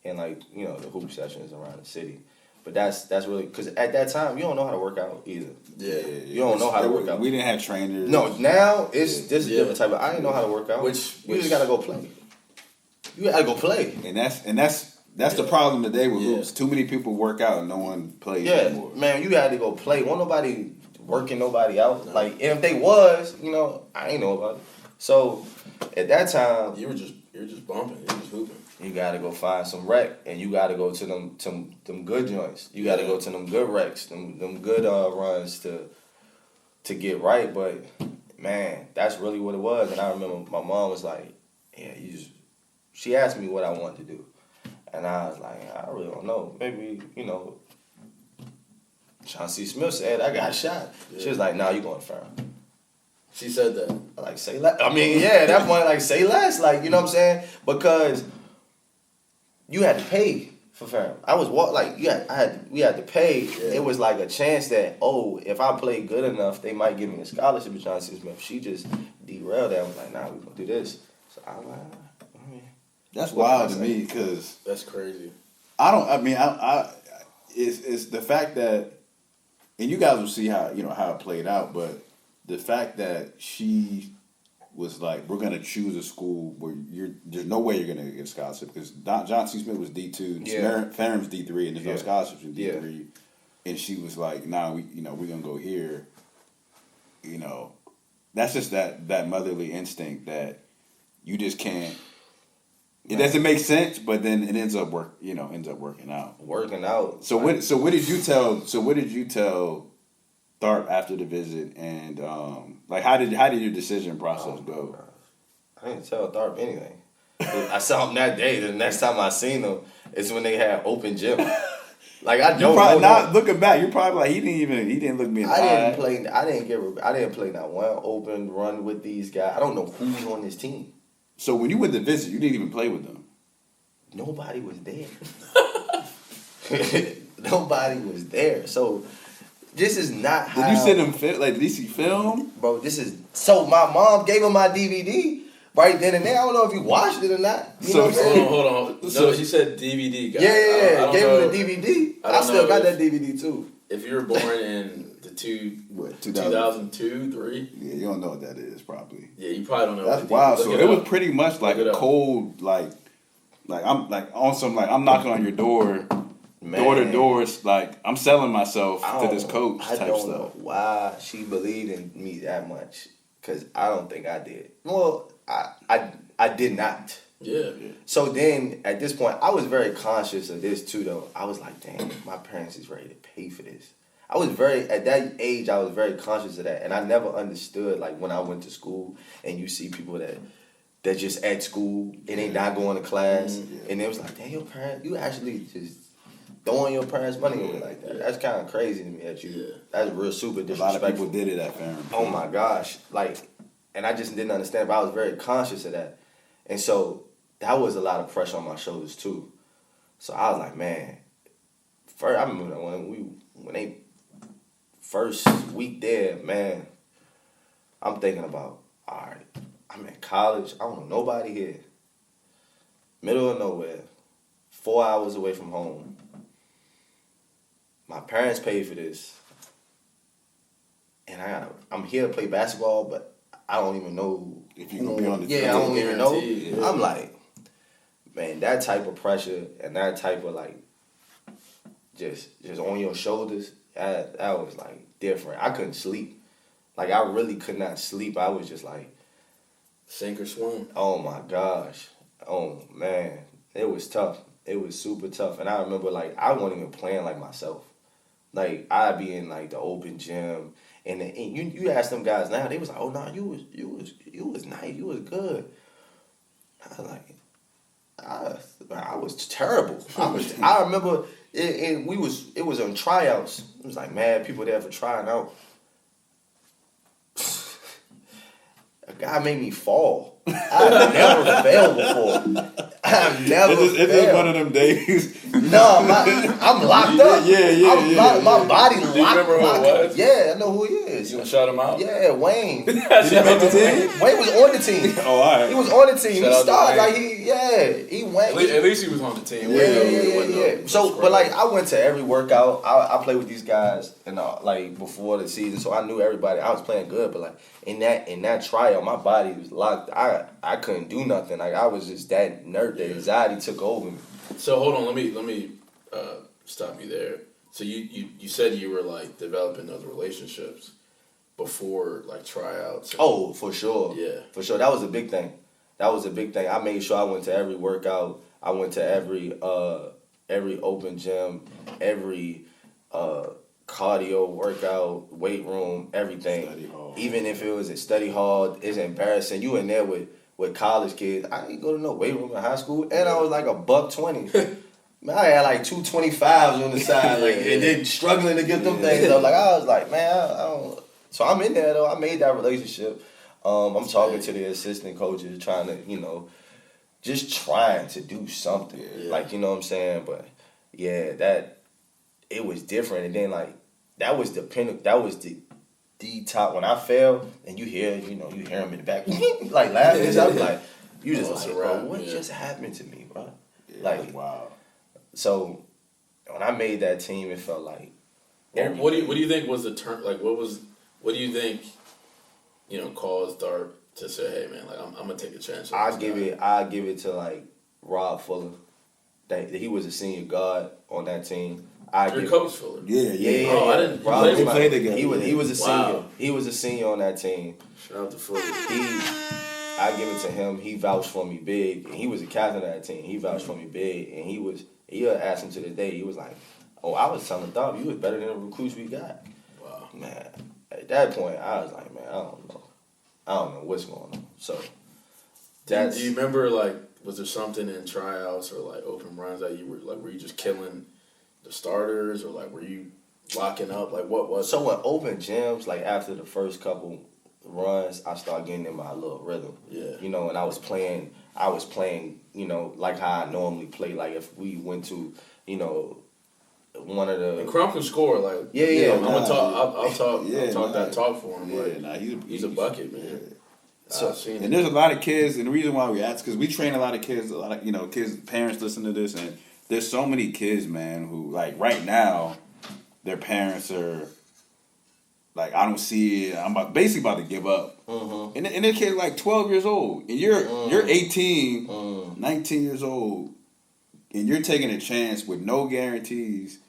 and like the hoop sessions around the city. But that's really because at that time you don't know how to work out either. Yeah, you don't know how to work out. We didn't have trainers. No, now this is a different type of. I didn't know how to work out. You just gotta go play. You gotta go play. And that's the problem today with hoops. Too many people work out and no one plays anymore. Man, you had to go play. Won't nobody working nobody out. No. Like, and if they was, I ain't know about it. So at that time, you were just bumping, you were just hooping. You gotta go find some rec, and you gotta go to them good joints. You gotta go to them good recs, them good runs to get right. But man, that's really what it was. And I remember my mom was like, "Yeah, she asked me what I wanted to do, and I was like, I really don't know. Maybe John C. Smith said I got shot. Yeah. She was like, "Nah, you going to Ferrum." She said that. Like, say less. I mean, yeah, at that point, like, say less. Like, you know what I'm saying? Because you had to pay for Farron. We had to pay. Yeah. It was like a chance that, if I played good enough, they might give me a scholarship at Johnson Smith. She just derailed that. I was like, nah, we're going to do this. So I was like, that's wild to me because that's crazy. It's the fact that, and you guys will see how it played out, but the fact that she was like, we're gonna choose a school where there's no way you're gonna get a scholarship because John C. Smith was D2, Farron's D3, and there's no scholarships in D3, and she was like, nah, we're gonna go here. That's just that motherly instinct that you just can't. It doesn't make sense, but then it ends up working out. Working out. So what did you tell Tharp after the visit, and how did your decision process go? I didn't tell Tharp anything. I saw him that day. The next time I seen him is when they had open gym. Like I don't know. Not looking back, you're probably like he didn't look me in the eye. I didn't play not one open run with these guys. I don't know who's on this team. So when you went to visit, you didn't even play with them. Nobody was there. Nobody was there. So this is not how. Did you send him did he see film? Bro, so my mom gave him my DVD right then and there. I don't know if you watched it or not. You know what I'm saying? Hold on. No, she said DVD, guys. Yeah. Gave him the DVD. I still got that DVD too. If you were born in the 2002, 3? Yeah, you don't know what that is, probably. Yeah, you probably don't know. That's wild. So it was pretty much like a cold, like I'm like on some like I'm knocking on your door, door to doors. Like I'm selling myself to this coach type stuff. I don't know why she believed in me that much, because I don't think I did. Well, I did not. Yeah. So then, at this point, I was very conscious of this too, though. I was like, damn, my parents is ready to pay for this. At that age, I was very conscious of that. And I never understood, like, when I went to school and you see people that just at school and they not going to class. Mm-hmm. And it was like, damn, your parents, you actually just throwing your parents' money away like that. That's kind of crazy to me that's real super disrespectful. A lot of people did it at Farron. Oh, my gosh. Like, and I just didn't understand, but I was very conscious of that. And so that was a lot of pressure on my shoulders too. So I was like, man, I remember when they first week there, man, I'm thinking about, all right, I'm in college, I don't know nobody here. Middle of nowhere, 4 hours away from home. My parents paid for this. And I'm here to play basketball, but I don't even know if you're gonna be on the team. Yeah, I don't even know. Yeah. I'm like, man, that type of pressure and that type of like just on your shoulders, that was like different. I couldn't sleep. Like I really could not sleep. I was just like sink or swim. Oh my gosh. Oh man. It was tough. It was super tough. And I remember like I wasn't even playing like myself. Like I'd be in like the open gym. And you ask them guys now, they was like, oh no, you was nice, you was good. I was like, I was terrible. I remember it was on tryouts. It was like mad people there for trying out. A guy made me fall. I've never failed before. I've never failed. It's just one of them days. No, I'm locked up. Yeah. My body locked. Do you remember who it was? Yeah, I know who he is. You gonna shout him out? Yeah, Wayne. Did he make the team? Wayne was on the team. Oh, all right. He was on the team. Shout He started out to like he went. At least he was on the team. Yeah. So, but like I went to every workout. I played with these guys and like before the season, so I knew everybody. I was playing good, but like in that tryout, my body was locked. I couldn't do nothing. Like I was just that nerd. The anxiety took over me. So hold on, let me stop you there. So you said you were like developing those relationships before like tryouts. Oh, for sure. Yeah. For sure. That was a big thing. I made sure I went to every workout. I went to every open gym, every cardio workout, weight room, everything. Even if it was at study hall, it's embarrassing. You in there with college kids. I didn't go to no weight room in high school, and I was like $120. Man, I had like 225s on the side, like and then struggling to get them things up. Like I was like, man, I don't. So I'm in there though. I made that relationship. I'm talking to the assistant coaches, trying to, just trying to do something. Yeah. Like, you know what I'm saying? But yeah, that it was different. And then like that was the top when I fell and you hear him in the back like laughing. I was like, you just like, bro, what just happened to me, bro? Yeah, like wow. So when I made that team, it felt like what do you think was the turn? Like, what do you think? Caused Dart to say, "Hey, man, like I'm gonna take a chance." I give it to like Rob Fuller. That he was a senior guard on that team. Your coach Fuller. Yeah. Oh, I didn't. Rob, they played together. He was a senior. Wow. He was a senior on that team. Shout out to Fuller. I give it to him. He vouched for me big. And he was the captain of that team. He vouched for me big, and he asked him to this day. He was like, "Oh, I was telling Dog, you was better than the recruits we got." Wow. Man, at that point, I was like, man, I don't know what's going on. So, Do you remember, like, was there something in tryouts or like open runs that you were you just killing the starters, or like were you locking up? Like, what was? So when open gyms, like after the first couple runs, I started getting in my little rhythm. Yeah. And I was playing, like how I normally play. Like if we went to, one of the. And Crump can score, like I'm gonna talk. I'll talk that talk for him. Yeah, like, he's a bucket, man. Yeah. So, and there's a lot of kids, and the reason why we ask because we train a lot of kids. A lot of kids, parents listen to this, and there's so many kids, man, who like right now, their parents are like, I don't see it. I'm basically about to give up. mm-hmm. And their kid's like 12 years old, and you're 18, 19 years old, and you're taking a chance with no guarantees.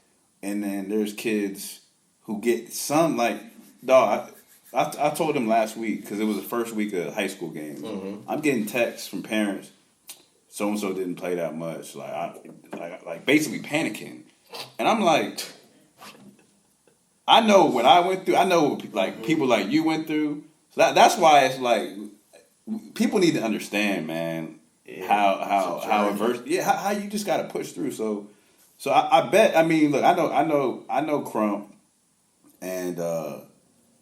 And then there's kids who get some like, dog. I told them last week because it was the first week of high school games. Mm-hmm. I'm getting texts from parents. So and so didn't play that much. Like basically panicking, and I'm like, I know what I went through. I know like people like you went through. So that's why it's like people need to understand, man, how adverse. Yeah, how you just got to push through. So I bet. I mean, look, I know Crump, and.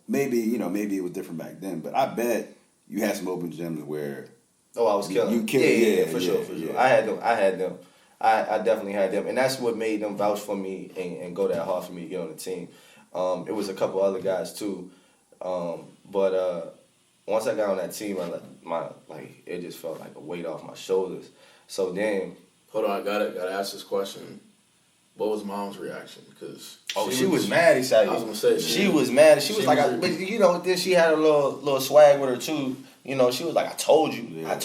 Maybe it was different back then, but I bet you had some open gyms where. Oh, I was killing. You killed. Yeah, for sure. I had them. I definitely had them, and that's what made them vouch for me and go that hard for me to get on the team. It was a couple other guys too, but once I got on that team, it just felt like a weight off my shoulders. So then, hold on, I gotta ask this question. What was Mom's reaction? Because she was mad excited. I was gonna say she was mad. She was like, then she had a little swag with her too. She was like, I told you. Yeah.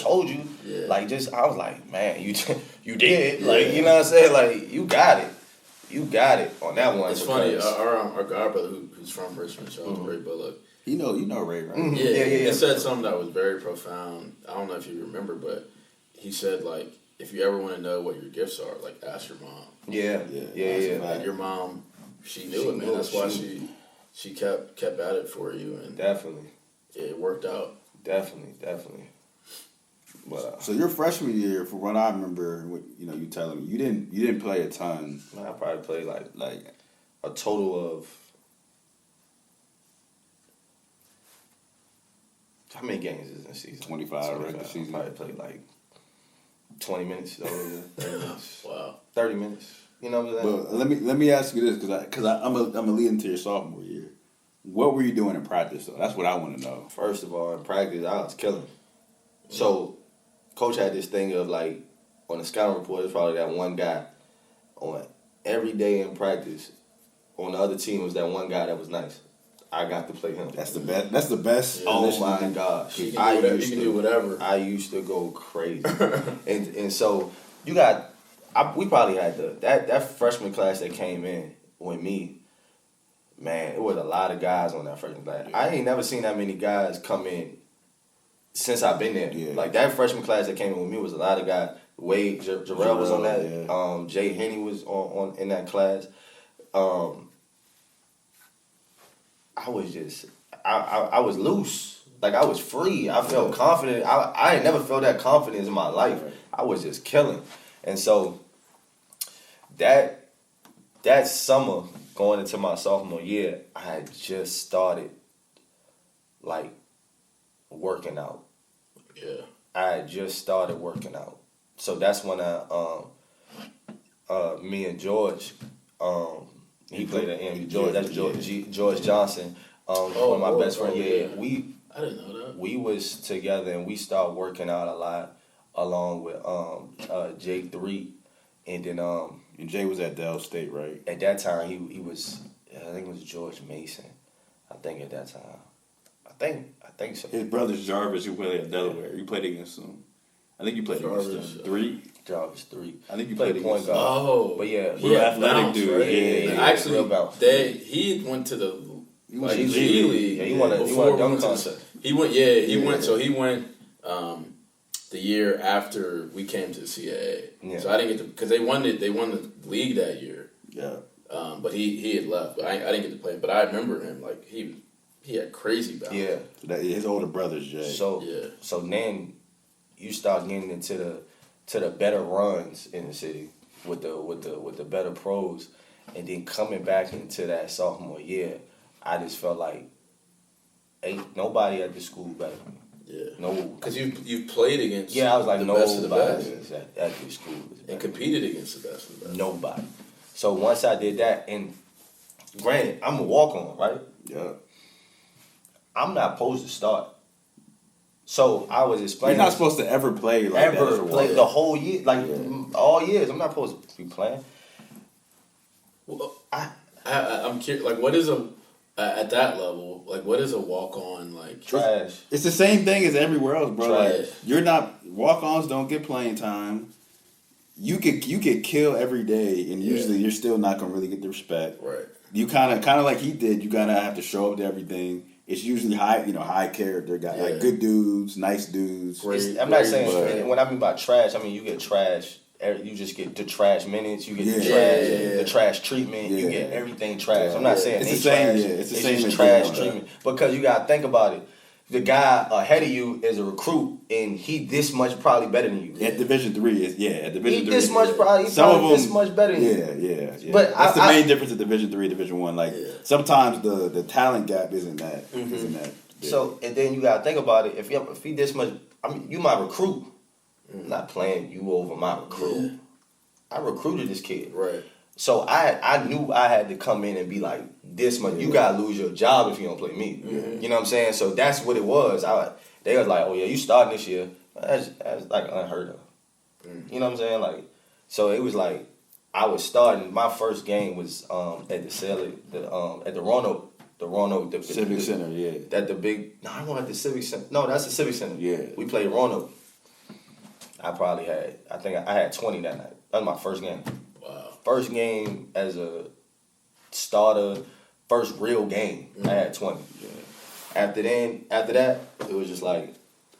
Yeah. Like I was like, man, you did. Yeah. Like, you know what I'm saying? Like, you got it on that one. It's funny. Our godbrother who's from Richmond, shout out to Ray Bullock. You know Ray, right? Mm-hmm. Yeah. He said something that was very profound. I don't know if you remember, but he said like, if you ever want to know what your gifts are, like ask your mom. Yeah. And your mom, she knew it, man. That's why she kept at it for you, and definitely, it worked out. Definitely. But so your freshman year, for what I remember, you telling me, you didn't play a ton. I probably played like a total of how many games is in the season? 25 regular season. I probably played like 20 minutes, 30 minutes. Wow. 30 minutes. You know what I'm saying? But let me ask you this, because I'm a lead into your sophomore year. What were you doing in practice, though? That's what I want to know. First of all, in practice, I was killing. So, coach had this thing of like, on the scouting report, there's probably that one guy on every day in practice. On the other team was that one guy that was nice. I got to play him. That's the best. That's the best. Yeah. Oh my gosh! You can do whatever. I used to go crazy, and so you got. We probably had that freshman class that came in with me. Man, it was a lot of guys on that freshman class. I ain't never seen that many guys come in since I've been there. Yeah. Like that freshman class that came in with me was a lot of guys. Wade Jarrell was on that. Yeah. Jay Henney was on in that class. I was just, I was loose. Like, I was free. I felt confident. I ain't never felt that confidence in my life. I was just killing. And so, that summer, going into my sophomore year, I had just started, like, working out. Yeah. I had just started working out. So that's when me and George, he played at AMU. George, that's George Johnson, one of my best friends. Yeah, I didn't know that. we was together and we started working out a lot along with Jake 3, and then And Jay was at Dell State, right? at that time he was, I think it was George Mason. I think at that time. I think so. His brother's Jarvis, who played at Delaware. You played against him. I think you played against Jarvis, him. 3. Jarvis 3. I think you Played played point against guard. Oh, But yeah, Real athletic bounce, dude. right? Yeah. Actually, Real bounce. he went to the was G G League. Yeah, he won a before we dunk went to the- contest. He went. Yeah, he Yeah. went. So he went the year after we came to the CAA. Yeah. So I didn't get to because they won it. They won the league that year. Yeah. But he had left. But I didn't get to play. But I remember him like he had crazy bounce. Yeah. So his older brother's Jay. So Yeah. so then you start getting into the better runs in the city with the better pros, and then coming back into that sophomore year, I just felt like ain't nobody at the school better than me. Yeah. No, Because you've played against yeah, I was like the nobody best of the best at the school is and better. competed against the best of the best. Nobody. So once I did that, and granted, I'm a walk on, right? Yeah. I'm not supposed to start. So I was You're explaining. not supposed to ever play like that. ever as a play walk-on. the whole year, like all years. I'm not supposed to be playing. Well, I'm curious. Like, what is a at that level? Like, what is a walk on like? Trash. It's the same thing as everywhere else, bro. Trash. Like, you're not walk-ons don't get playing time. You could kill every day, and usually you're still not gonna really get the respect. Right. You kind of like he did. You gotta have to show up to everything. It's usually high character guys, Yeah. like good dudes, nice dudes. Great. I'm not Great, saying but- when I mean by trash, I mean you get trash. You just get the trash minutes. You get the Yeah. trash, Yeah. the trash treatment. You Yeah. get everything trash. I'm not saying It's they the same, trash. yeah, it's the same just as trash doing treatment because you gotta think about it. The guy ahead of you is a recruit, and he this much probably better than you. At Division 3 is at Division He 3. this much probably, Some of this them- much better than you. Yeah. But that's the I- main difference of Division 3 and Division 1. Like sometimes the talent gap isn't that. Isn't that big. So and then you gotta think about it. If he this much, I mean, you my recruit. I'm not playing you over my recruit. I recruited this kid, Right. so I knew I had to come in and be like this much. You gotta lose your job if you don't play me. You know what I'm saying? So that's what it was. They was like, oh yeah, you starting this year. That's like unheard of. You know what I'm saying? Like, so it was like I was starting. My first game was at the Sally, at the Roanoke, the Civic Center, yeah. At the big, no, I wasn't at the Civic Center. No, that's the Civic Center. Yeah. We played Roanoke. I think I had 20 that night. That was my first game. Wow. First game as a starter, first real game, I had 20. Yeah. After that, it was just like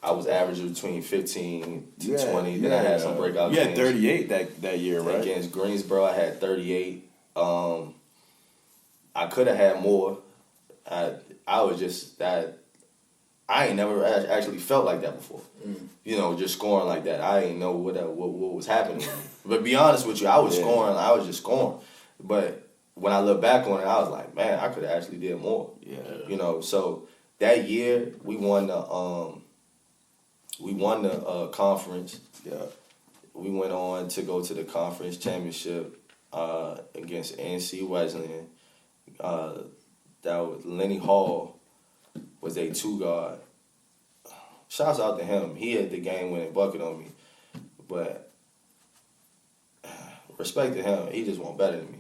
I was averaging between 15 to 20. Then I had some breakout You games. had 38 that year, right? Against Greensboro, I had 38. I could have had more. I was just that. I ain't never actually felt like that before. You know, just scoring like that. I ain't know what was happening. But be honest with you, I was scoring. I was just scoring. But when I look back on it, I was like, man, I could have actually did more. Yeah. You know, so that year we won the conference. Yeah. We went on to go to the conference championship against NC Wesleyan. That was Lenny Hall was a 2 guard. Shouts out to him. He had the game-winning bucket on me. But respect to him. He just won better than me.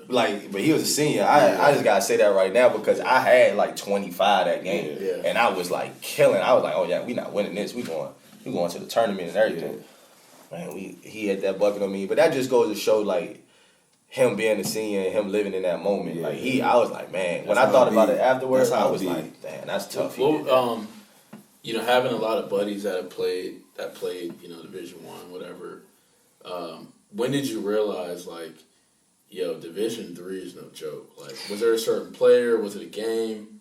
Like, but he was a senior. I just gotta say that right now because I had like 25 that game, Yeah. and I was like killing. I was like, oh yeah, we not winning this. We going to the tournament and everything. Man, he had that bucket on me. But that just goes to show like him being a senior and him living in that moment. Yeah. Like I was like, man. When That's I thought how it about be. it afterwards, That's how I it was be. like, damn, that's tough. He Well, did that. you know, having a lot of buddies that played, you know, Division I, whatever. When did you realize, like, yo, Division III is no joke? Like, was there a certain player? Was it a game?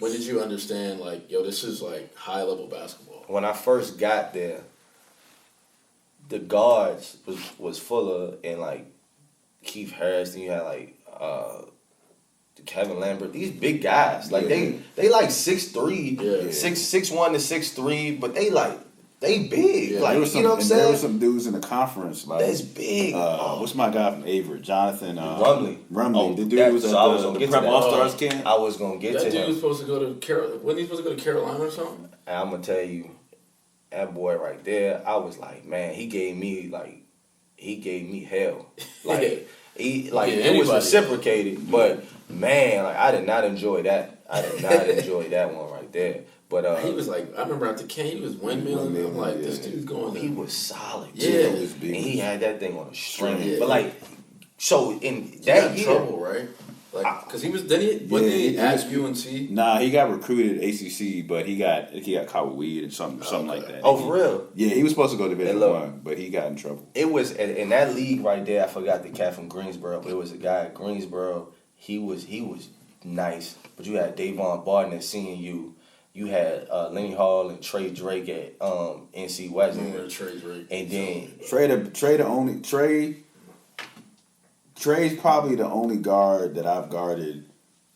When did you understand, like, yo, this is like high level basketball? When I first got there, the guards was Fuller and like Keith Harris. Then you had like Kevin Lambert, these big guys. Like they like 6'3", 6'1" to 6'3", but they big. Yeah, like there was you know what I'm saying? There were some dudes in the conference like that's big. What's my guy from Avery? Jonathan Rumley. Rumley. The dude was at the Prep All-Stars camp. I was gonna get to him. That dude was supposed to go to Carolina. Wasn't he supposed to go to Carolina or something? And I'm gonna tell you, that boy right there, I was like, man, he gave me hell. Like it was reciprocated, but man, like I did not enjoy that. I did not enjoy that one right there. But he was like, I remember after Kane, he was windmilling. I'm like, this dude's going. He was solid. Yeah, and he had that thing on a string. Yeah. But like, so in he that got in trouble, right? Like, because he was wasn't he at UNC? Nah, he got recruited at ACC, but he got caught with weed and something like that. Oh, for real? Yeah, he was supposed to go to Division One, but he got in trouble. It was in that league right there. I forgot the cat from Greensboro, but it was a guy at Greensboro. He was nice, but you had Davon Barton at CNU. You had Lenny Hall and Trey Drake at NC Wesleyan. Trey Drake. And then Trey's probably the only guard that I've guarded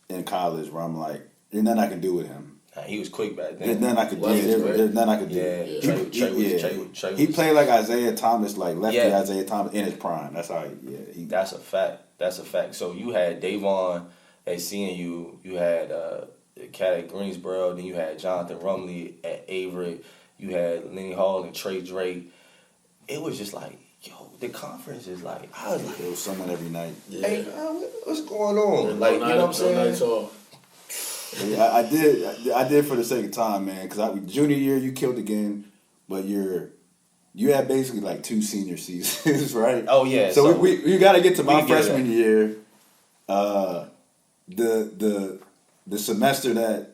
in college where I'm like, there's nothing I can do with him. He was quick back then. There's nothing I could do. There's nothing I could do. He played like Isaiah Thomas, like lefty Isaiah Thomas in his prime. That's how That's a fact. That's a fact. So you had Davon at CNU. You had the cat at Greensboro. Then you had Jonathan Rumley at Avery. You had Lenny Hall and Trey Drake. It was just like, yo, the conference is like, I was like, there was someone every night. Hey, what's going on? Like, you know what I'm saying? Yeah, I did for the sake of time, man. Because junior year you killed again, but you had basically like 2 senior seasons, right? Oh yeah. So we got to get to my freshman year. The semester that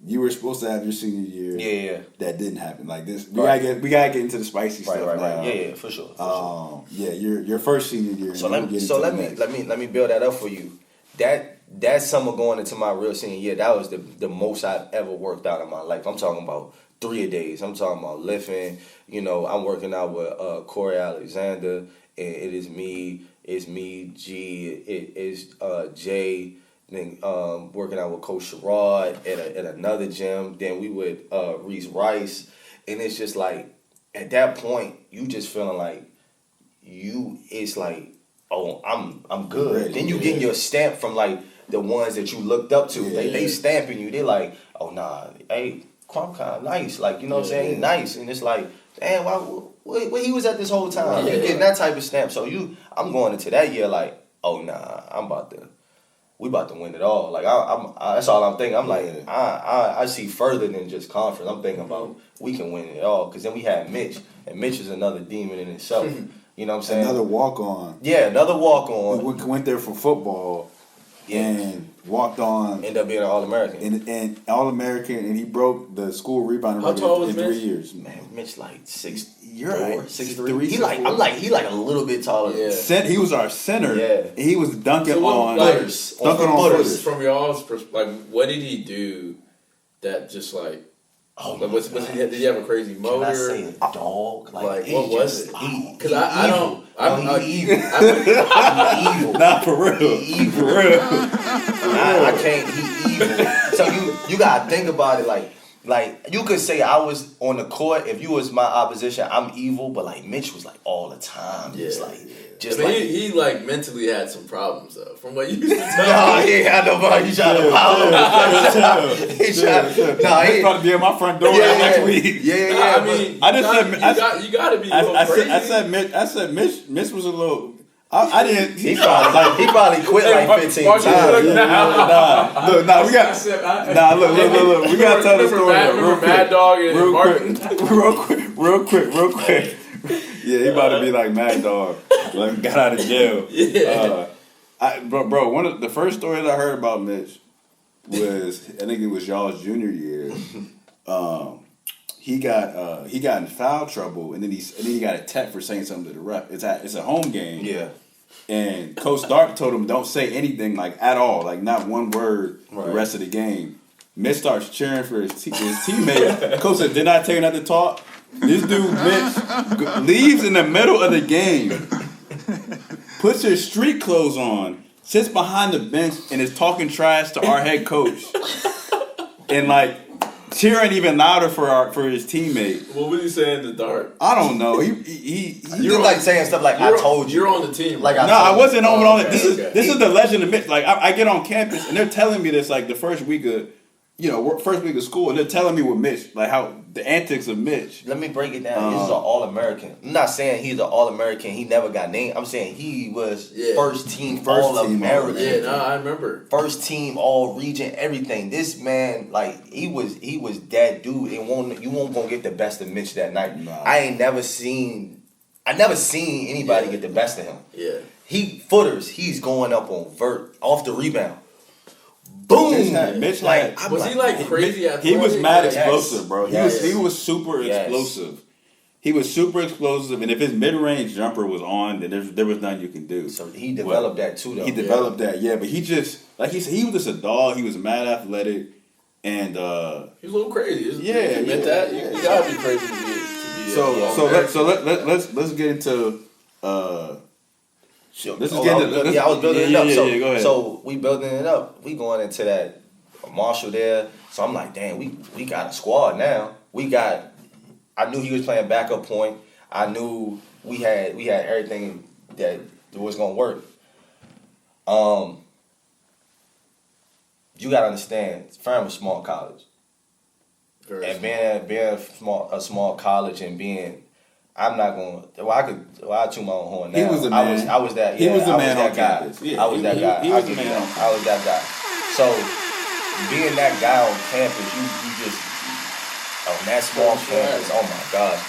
you were supposed to have your senior year. Yeah. That didn't happen. Like this, we gotta get into the spicy stuff now. Right. Yeah, for sure. Yeah, your first senior year. So let me build that up for you. That summer going into my real senior year, that was the most I've ever worked out in my life. I'm talking about 3-a-days. I'm talking about lifting. You know, I'm working out with Corey Alexander, and it's me, G, it is Jay. Then working out with Coach Sherrod at another gym. Then we would Reese Rice, and it's just like at that point you just feeling like it's like, oh, I'm good. Ready, then you getting your stamp from like the ones that you looked up to. They stamping you. They like, oh nah, hey, Crump kind of nice. Like, you know what I'm saying? He nice, and it's like, damn, where he was at this whole time? You getting that type of stamp. So I'm going into that year like, oh nah, we about to win it all. Like that's all I'm thinking. I'm like, I see further than just conference. I'm thinking about we can win it all. Because then we had Mitch, and Mitch is another demon in itself. You know what I'm saying? Another walk on. Yeah, another walk on. We went there for football, and walked on. Ended up being an All-American. And All-American, and he broke the school rebounding record in 3 years. Man, Mitch like 6'4", You're right. 6'3". He like a little bit taller. Yeah. He was our center. Yeah. And he was dunking on footers. Dunking on footers. From y'all's perspective, like, what did he do that just like? Oh, like, did he have a crazy motor? Can I say a dog? Like what was it? Because I'm evil. Nah, for real. Evil. I can't. He evil. So you gotta think about it like you could say I was on the court. If you was my opposition, I'm evil. But like Mitch was like all the time. He like mentally had some problems though. From what you used to tell me. He ain't had nobody. He tried to follow him. He's about to be at my front door next week. Yeah. I mean, you gotta be. I said Mitch was a little. I didn't. He probably quit like 15 times. Look, we gotta tell the story. Remember Mad Dog and Martin? Real quick. Yeah, he about to be like Mad Dog. Like, got out of jail. Yeah. Bro, one of the first stories I heard about Mitch was, I think it was y'all's junior year. He got in foul trouble, and then he got a tech for saying something to the ref. It's a home game. Yeah. And Coach Stark told him don't say anything like at all, like not one word the rest of the game. Mitch starts cheering for his teammate. Coach said, "Did I tell you not to talk?" This dude Mitch leaves in the middle of the game, puts his street clothes on, sits behind the bench and is talking trash to our head coach, and like cheering even louder for his teammate. What was he saying in the dark? I don't know. He You're like saying stuff like I told you. You're on the team. Like right? I wasn't on it. This okay. is the legend of Mitch. Like I get on campus and they're telling me this like the first week of school, and they're telling me with Mitch, like how the antics of Mitch. Let me break it down. He's an All-American. I'm not saying he's an All-American. He never got named. I'm saying he was first team All-American. Yeah, no, I remember. First team All-Region, everything. This man, like he was that dude. And you won't gonna get the best of Mitch that night. Nah. I never seen anybody get the best of him. Yeah. He's going up on vert off the rebound. Boom! Mitch had Was he like crazy athletic? He was mad Yes. explosive, bro. Yes. He was super explosive. He was super explosive, and if his mid-range jumper was on, then there was nothing you can do. So he developed that too, though. He developed that, yeah. But he just, like he said, he was just a dog. He was mad athletic, and he was a little crazy. Yeah, you admit yeah, that. yeah. You gotta be crazy to be. let's get into. Sure. Let's just I get into. was building it up. Yeah, go ahead. So we building it up. We going into that Marshall there. So I'm like, damn, we got a squad now. I knew he was playing backup point. I knew we had everything that was gonna work. You gotta understand, Fern was small college, and being a small college and being. I'm not going. I toot my own horn now. He was the man. I was that. He Yeah, was the I man was that on guy. campus. Yeah, I was that guy. He was the man on I was that guy. So being that guy on campus, you just on that small campus. Oh my gosh,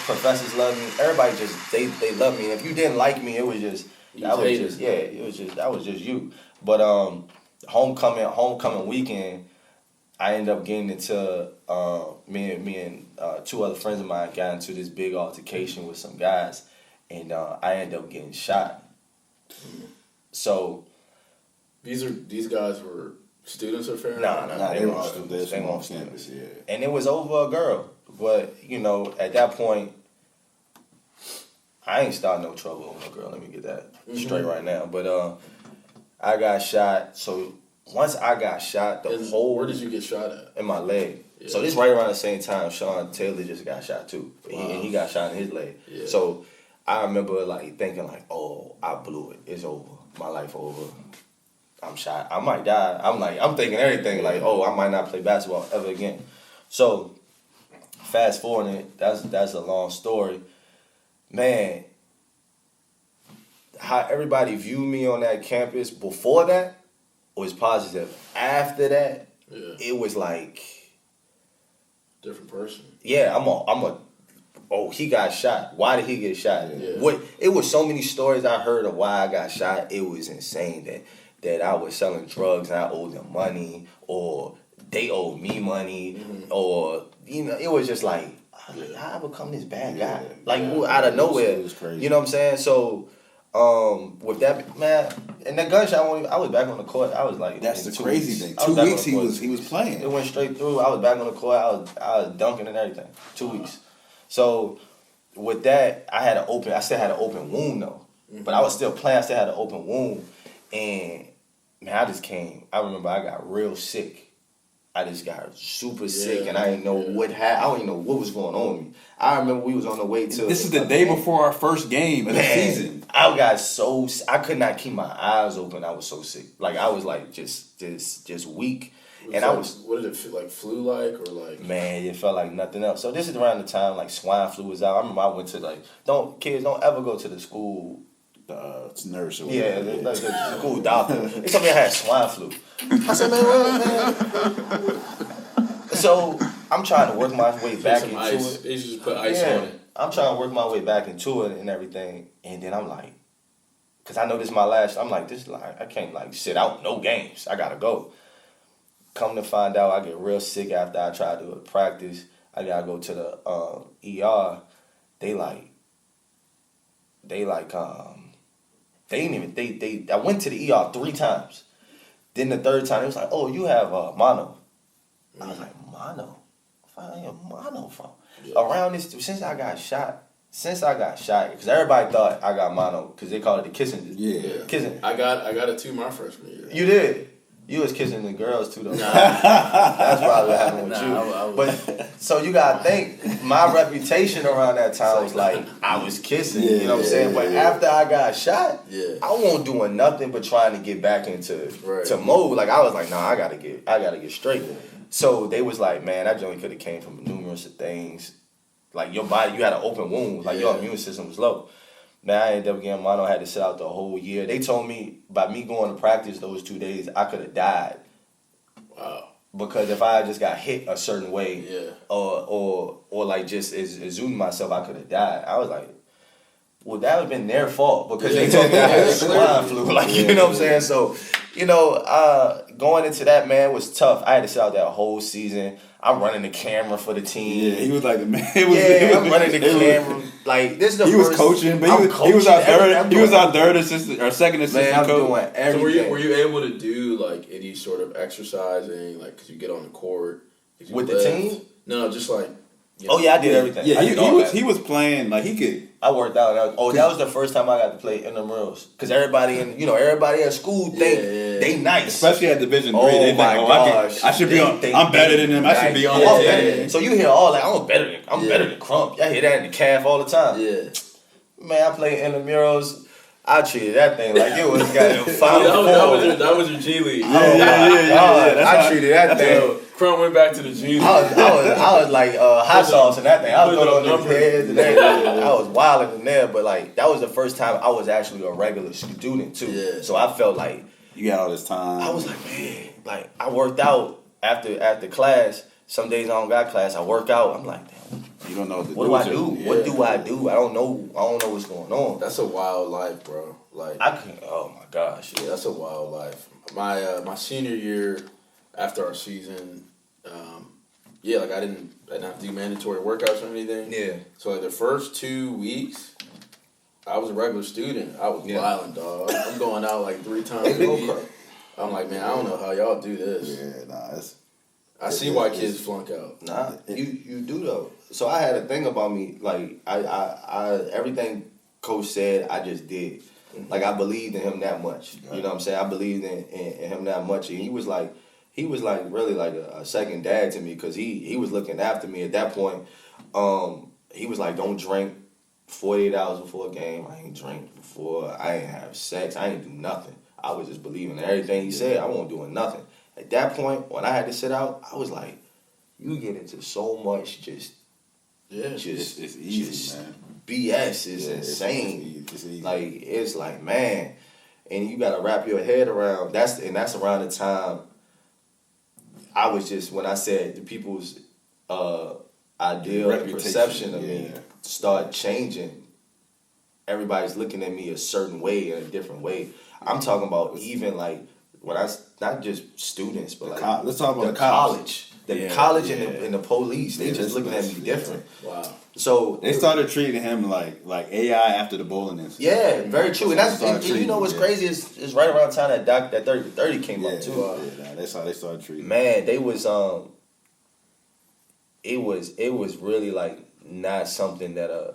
professors love me. Everybody just they love me. And if you didn't like me, it was just that was just you. But homecoming weekend. I ended up getting into me and two other friends of mine got into this big altercation with some guys, and I ended up getting shot. So these guys were students or fair? No, they were on campus. Yeah, and it was over a girl. But at that point, I ain't starting no trouble with a girl. Let me get that straight right now. But I got shot. So. Once I got shot, where did you get shot at? In my leg. Yeah. So this right around the same time Sean Taylor just got shot too. Wow. He got shot in his leg. Yeah. So I remember thinking oh, I blew it. It's over. My life over. I'm shot. I might die. I'm thinking everything oh, I might not play basketball ever again. So fast forwarding, that's a long story. Man, how everybody viewed me on that campus before that was positive. After that, it was different person. Yeah, oh, he got shot. Why did he get shot? Yeah. It was so many stories I heard of why I got shot. It was insane that I was selling drugs and I owed them money, or they owed me money, or it was just how I become this bad guy? Out of nowhere. It was crazy. You know what I'm saying? So with that, man, and that gunshot, I was back on the court. I was that's the crazy thing. 2 weeks he was playing. It went straight through. I was back on the court. I was dunking and everything. 2 weeks. So with that, I still had an open wound though. But I was still playing. I still had an open wound, and man, I remember I got real sick. I just got super sick, and I didn't know what happened. I don't even know what was going on with me. I remember we was on the way to. This is the day before our first game of the season. I got I could not keep my eyes open. I was so sick. I was just weak. And what did it feel like? Flu-like or Man, it felt like nothing else. So this is around the time swine flu was out. I remember I went to kids don't ever go to the school. Nurse or whatever. Yeah, the school doctor. They told me I had swine flu. I said, man. So I'm trying to work my way back into it. They just put ice on it. I'm trying to work my way back into it and everything. And then I'm because I know this is my last. I'm I can't sit out no games. I gotta go. Come to find out, I get real sick after I try to do a practice. I gotta go to the ER. I went to the ER 3 times. Then the third time, it was oh, you have mono. I was mono? Where I have mono from? Yeah. Around this, since I got shot, since I got shot, because everybody thought I got mono, because they called it the kissing. Yeah. Kissing. I got it too my freshman year. You did. You was kissing the girls too, though. That's probably what happened with you. I was. But so you gotta think, my reputation around that time was like I was kissing. You know what I'm saying? But after I got shot, I wasn't doing nothing but trying to get back into to mode. Like I was like, nah, I gotta get straight. So they was like, man, that joint could have came from numerous of things. Like your body, you had an open wound. Like your immune system was low. Man, I ended up getting mono. I had to sit out the whole year. They told me by me going to practice those 2 days, I could have died. Wow. Because if I just got hit a certain way, or like just exuding myself, I could have died. I was like, well, that would have been their fault because they told me I had swine flu. Like, you know what I'm saying? So, you know, going into that, man, was tough. I had to sit out that whole season. I'm running the camera for the team. Yeah, he was like the man. I'm running the camera. Like this is the he first. Was coaching, but he was our third. He was our third assistant or second assistant I'm coach. doing everything. So were you able to do like any sort of exercising, like because you get on the court with the team? No, just like. You know, I did everything. Yeah, he was playing like he could. I worked out. That was the first time I got to play intramurals because everybody at school think they nice, especially at Division 3. Oh they think, gosh, I should be on. I'm better than them. I should be on. So you hear all like I'm better than Crump. I hear that in the calf all the time. Yeah, man, I play intramurals. I treated that thing like it was goddamn that was your G League. I treated that thing. Crump went back to the G League. I was like hot sauce and that thing. I was going on his head and everything. I was wilding in there, but like that was the first time I was actually a regular student too. Yeah. So I felt like you got all this time. I was like, man, like I worked out after class. Some days I don't got class. I work out. I'm like, damn. You don't know what do I do? Yeah. What do I do? I don't know what's going on. That's a wild life, bro. Like oh my gosh. Yeah, that's a wild life. My senior year, after our season, like I didn't have to do mandatory workouts or anything. Yeah. So like the first 2 weeks, I was a regular student. I was wilding, dog. I'm going out like 3 times a week. I'm like, man, I don't know how y'all do this. Yeah, nah, I see why kids flunk out. Nah, you do though. So I had a thing about me, like I everything Coach said, I just did. Like I believed in him that much. You know what I'm saying? I believed in him that much, and he was like really like a second dad to me because he was looking after me at that point. He was like, don't drink 48 hours before a game. I ain't drink before. I ain't have sex. I ain't do nothing. I was just believing in everything he said. I wasn't doing nothing. At that point, when I had to sit out, I was like, you get into so much just it's easy, man. BS is insane. It's easy. Like, it's like, man, and you got to wrap your head around, that's around the time I was just, when I said the people's ideal perception of me start changing, everybody's looking at me a certain way, in a different way. I'm talking about even like, when not just students, but like let's talk about the college. The college and the police, they just looking at me different. Wow. So they started treating him like AI after the bowling incident. Yeah, very true. And you know what's crazy is right around the time that 30 came up too. That's how they started treating. Man, they was it was really like not something that a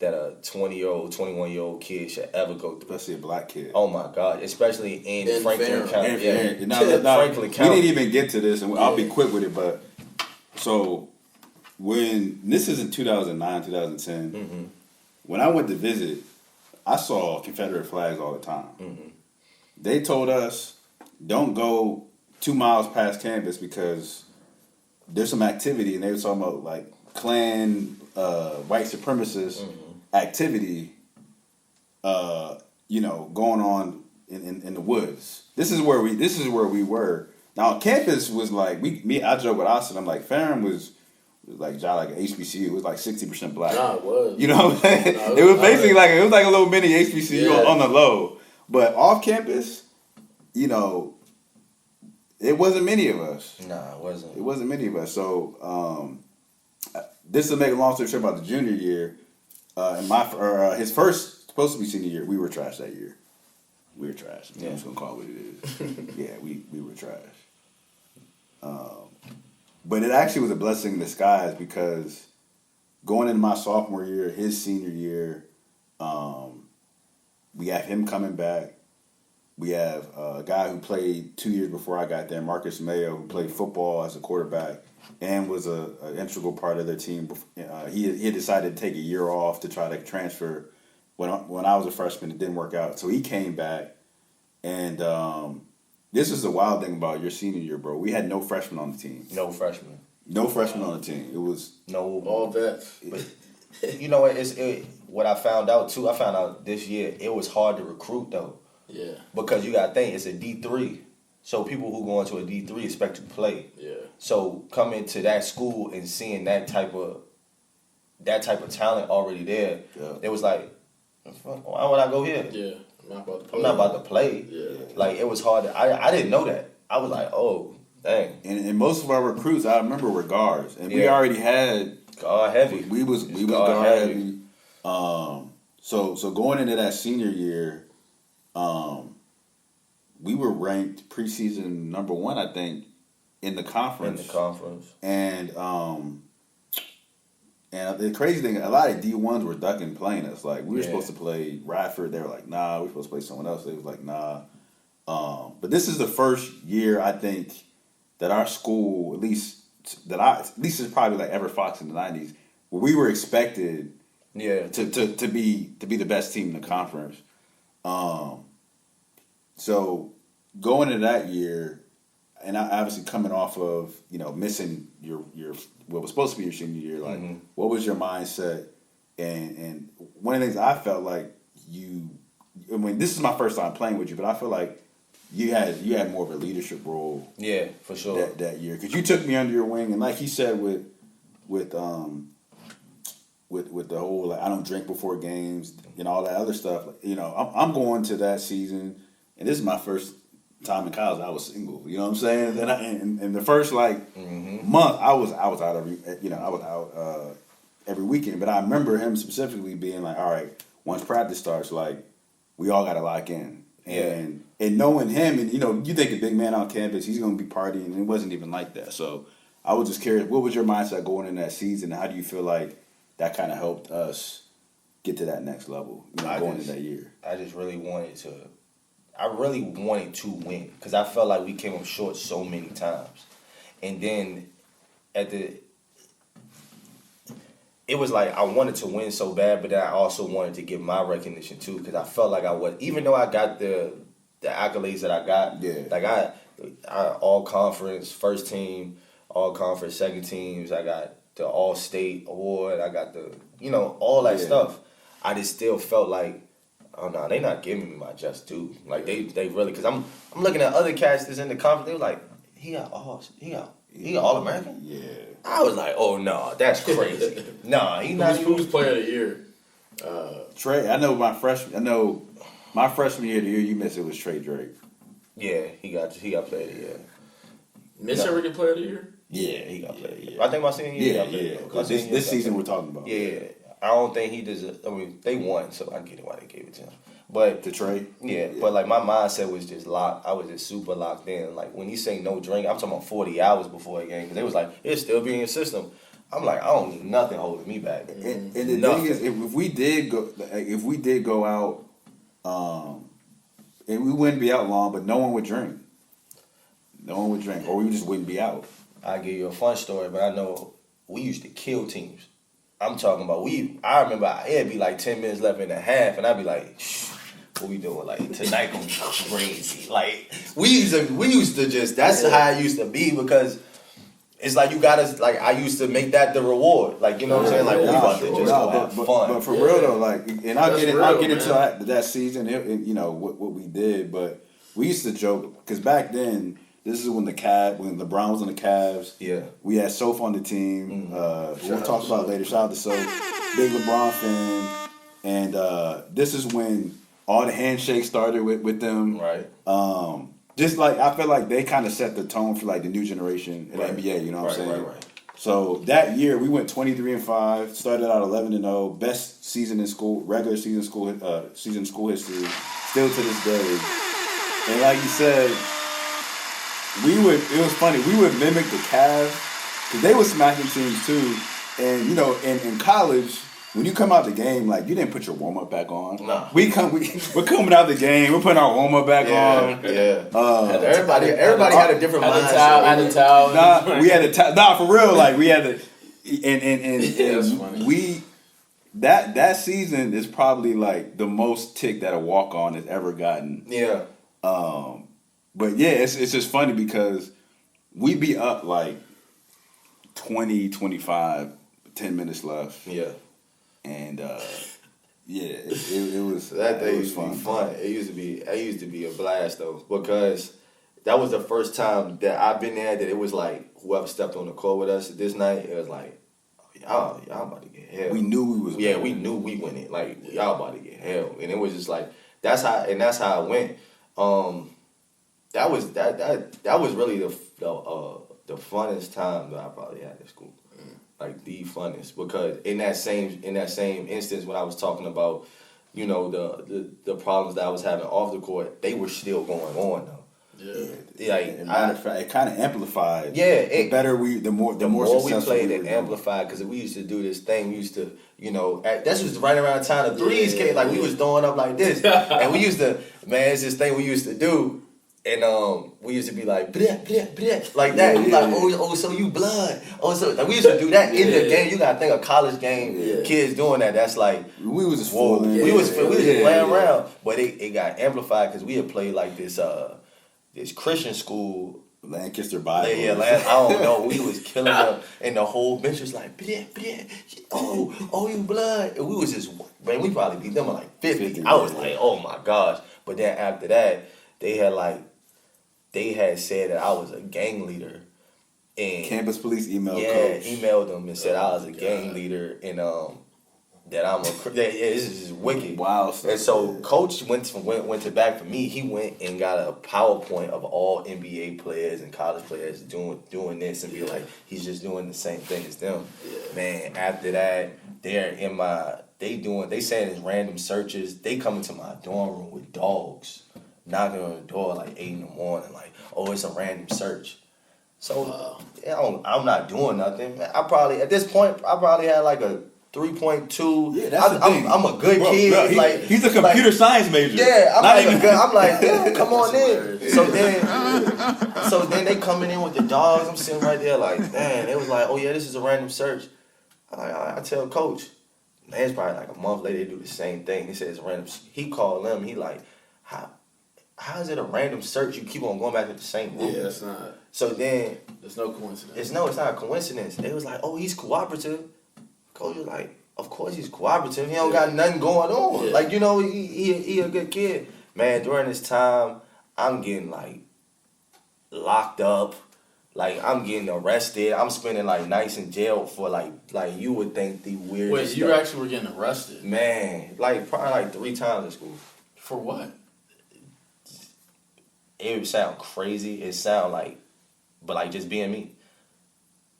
20-year-old, 21-year-old kid should ever go through. Especially a black kid. Oh my God! Especially in Franklin County. Franklin County. We didn't even get to this, and I'll be quick with it. But so when this is in 2009, 2010, when I went to visit, I saw Confederate flags all the time. They told us don't go 2 miles past campus because there's some activity, and they were talking about like Klan, white supremacist activity, going on in the woods. This is where we were. Now campus was like I joke with Austin. I'm like Ferrum was like HBCU. It was like 60% black. Nah, it was. You know what I'm saying? It was basically like a little mini HBCU on the low. But off campus, it wasn't many of us. Nah, it wasn't. It wasn't many of us. So this to make a long story short about the junior year. His first supposed to be senior year, we were trash that year. We were trash. I'm just gonna call it what it is. Yeah, we were trash. But it actually was a blessing in disguise because going into my sophomore year, his senior year, we have him coming back. We have a guy who played 2 years before I got there, Marcus Mayo, who played football as a quarterback and was an integral part of their team. He had decided to take a year off to try to transfer when I was a freshman. It didn't work out. So he came back. And this is the wild thing about your senior year, bro. We had no freshmen on the team. No freshmen. No freshmen on the team. It was... No. All vets. You know what? What I found out, too, I found out this year, it was hard to recruit, though. Yeah. Because you got to think, it's a D3. So people who go into a D3 expect to play. Yeah. So coming to that school and seeing that type of talent already there, it was like, why would I go here? Yeah. I'm not about to play. Yeah. Like, it was hard. I didn't know that. I was like, oh, dang. And most of our recruits, I remember, were guards. And we already had... Guard heavy. We was guard heavy. So going into that senior year, we were ranked preseason number 1, I think, in the conference. And the crazy thing, a lot of D1s were ducking playing us. Like, we were supposed to play Radford. They were like, nah. We were supposed to play someone else. They was like, nah. But this is the first year, I think, that our school, at least it's probably like Everett Fox in the 90s, where we were expected to be the best team in the conference. So going into that year, and obviously coming off of, missing your what was supposed to be your senior year, like, what was your mindset? And one of the things I felt like this is my first time playing with you, but I feel like you had more of a leadership role. Yeah, for sure. That year, because you took me under your wing, and like he said with the whole, like, I don't drink before games and all that other stuff. I'm going to that season, and this is my first time in college. I was single. You know what I'm saying? And the first month, I was out every weekend. But I remember him specifically being like, all right, once practice starts, like, we all got to lock in. And knowing him, and you think a big man on campus, he's going to be partying, and it wasn't even like that. So I was just curious, what was your mindset going in that season? How do you feel like that kind of helped us get to that next level going into that year? I really wanted to win, because I felt like we came up short so many times. And then it was like I wanted to win so bad, but then I also wanted to get my recognition too, because I felt like I was, even though I got the accolades that I got, like I all conference first team, all conference second teams, I got the all state award, I got the all that stuff. I just still felt like, oh no, they not giving me my just due. Like they really, because I'm looking at other cats that's in the conference, they were like, he got all American. Yeah. I was like, oh no, that's crazy. Nah, he not. Who's player of the year? Trey. I know my freshman year, the year you missed, it was Trey Drake. Yeah, he got player of the year. Mitch ever get player of the year? Yeah, he got player of the year. I think my senior year. Yeah. This season we're talking about. Yeah, I don't think he deserves. I mean, they won, so I get it why they gave it to him. But to Trey? Yeah, but like my mindset was just locked. I was just super locked in. Like when you say no drink, I'm talking about 40 hours before a game, because they was like, it'll still be in your system. I'm like, I don't need nothing holding me back. And the thing is, if we did go out, and we wouldn't be out long, but no one would drink. Or we just wouldn't be out. I'll give you a fun story, but I know we used to kill teams. I'm talking about I remember it'd be like 10 minutes left in the half, and I'd be like, what we doing? Like, tonight gonna be crazy. Like, we used to just, that's how it used to be, because it's like you gotta, like, I used to make that the reward. Like, you know what I'm saying? Like, we about to just go have fun. But for real though, like, and I'll get into that season, what we did, but we used to joke, because back then, this is when the Browns and the Cavs. Yeah. We had Soph on the team. We'll talk about it later. Shout out to Soph. Big LeBron fan. And this is when all the handshakes started with them. Right. Just like, I feel like they kind of set the tone for like the new generation in the NBA, you know what I'm saying? Right. So that year we went 23-5, started out 11-0, best season in school, regular season school history, still to this day. And like you said, it was funny, we would mimic the Cavs, because they were smacking teams too, And you know, in college, when you come out the game, like you didn't put your warm up back on. Nah. We're coming out the game. We're putting our warm up back on. Yeah. Everybody had a different mindset. Had a towel. Nah, we had a nah for real. Like we had the and that's funny. we that season is probably like the most tick that a walk on has ever gotten. Yeah. But yeah, it's just funny because we be up like 20, 25, 10 minutes left. Yeah. And yeah, it was That day it used to be fun. It used to be a blast though, because that was the first time that I've been there that it was like whoever stepped on the court with us this night, it was like, y'all about to get hell. We knew we was winning. We knew we winning. Like y'all about to get hell. And it was just like that's how it went. That was really the funnest time that I probably had at school. Like the funnest, because in that same instance when I was talking about, you know, the problems that I was having off the court, they were still going on though. Yeah. Like matter of fact, it kind of amplified. Yeah, the more we played, it amplified, because we used to do this thing. We used to, you know, that's was right around the time the threes came. Like we was throwing up like this, and we used to, man, it's this thing we used to do. And we used to be like, bleh, bleh, bleh, like that. We like, oh, so you blood. Oh, so like, we used to do that in the game. You gotta think a college game, kids doing that. That's like we was just whoa. fooling. We was just playing around, but it got amplified because we had played like this Christian school. Lancaster Bible. Yeah, I don't know. We was killing them, and the whole bench was like, bleh, bleh, oh, you blood. And we was just, man, we probably beat them at like 50. I was like, oh my gosh. But then after that, they had said that I was a gang leader, and campus police emailed them and said I was a gang leader, and that I'm this is just wicked. Wow. And so coach went to bat for me. He went and got a PowerPoint of all NBA players and college players doing this, and be like, he's just doing the same thing as them. Yeah. Man, after that, they saying it's random searches. They come into my dorm room with dogs, knocking on the door like 8 in the morning, like, oh, it's a random search. So I'm not doing nothing. At this point, I probably had like a 3.2. Yeah, that's the thing. I'm a good kid. Like he's a computer science major. Yeah, I'm like, damn, come on in. So then they coming in with the dogs. I'm sitting right there like, man. It was like, oh yeah, this is a random search. I tell coach. Man, it's probably like a month later they do the same thing. He says random. He called them. He like, how is it a random search? You keep on going back to the same room. Yeah, that's not. So then There's no coincidence. it's not a coincidence. They was like, oh, he's cooperative. Coach was like, of course he's cooperative. He don't got nothing going on. Yeah. Like, you know, he a good kid. Man, during this time, I'm getting like locked up. Like I'm getting arrested. I'm spending like nights in jail for like you would think the weirdest Wait, you stuff. actually were getting arrested? Man, like probably like 3 times in school. For what? It would sound crazy. It sound like, but like just being me.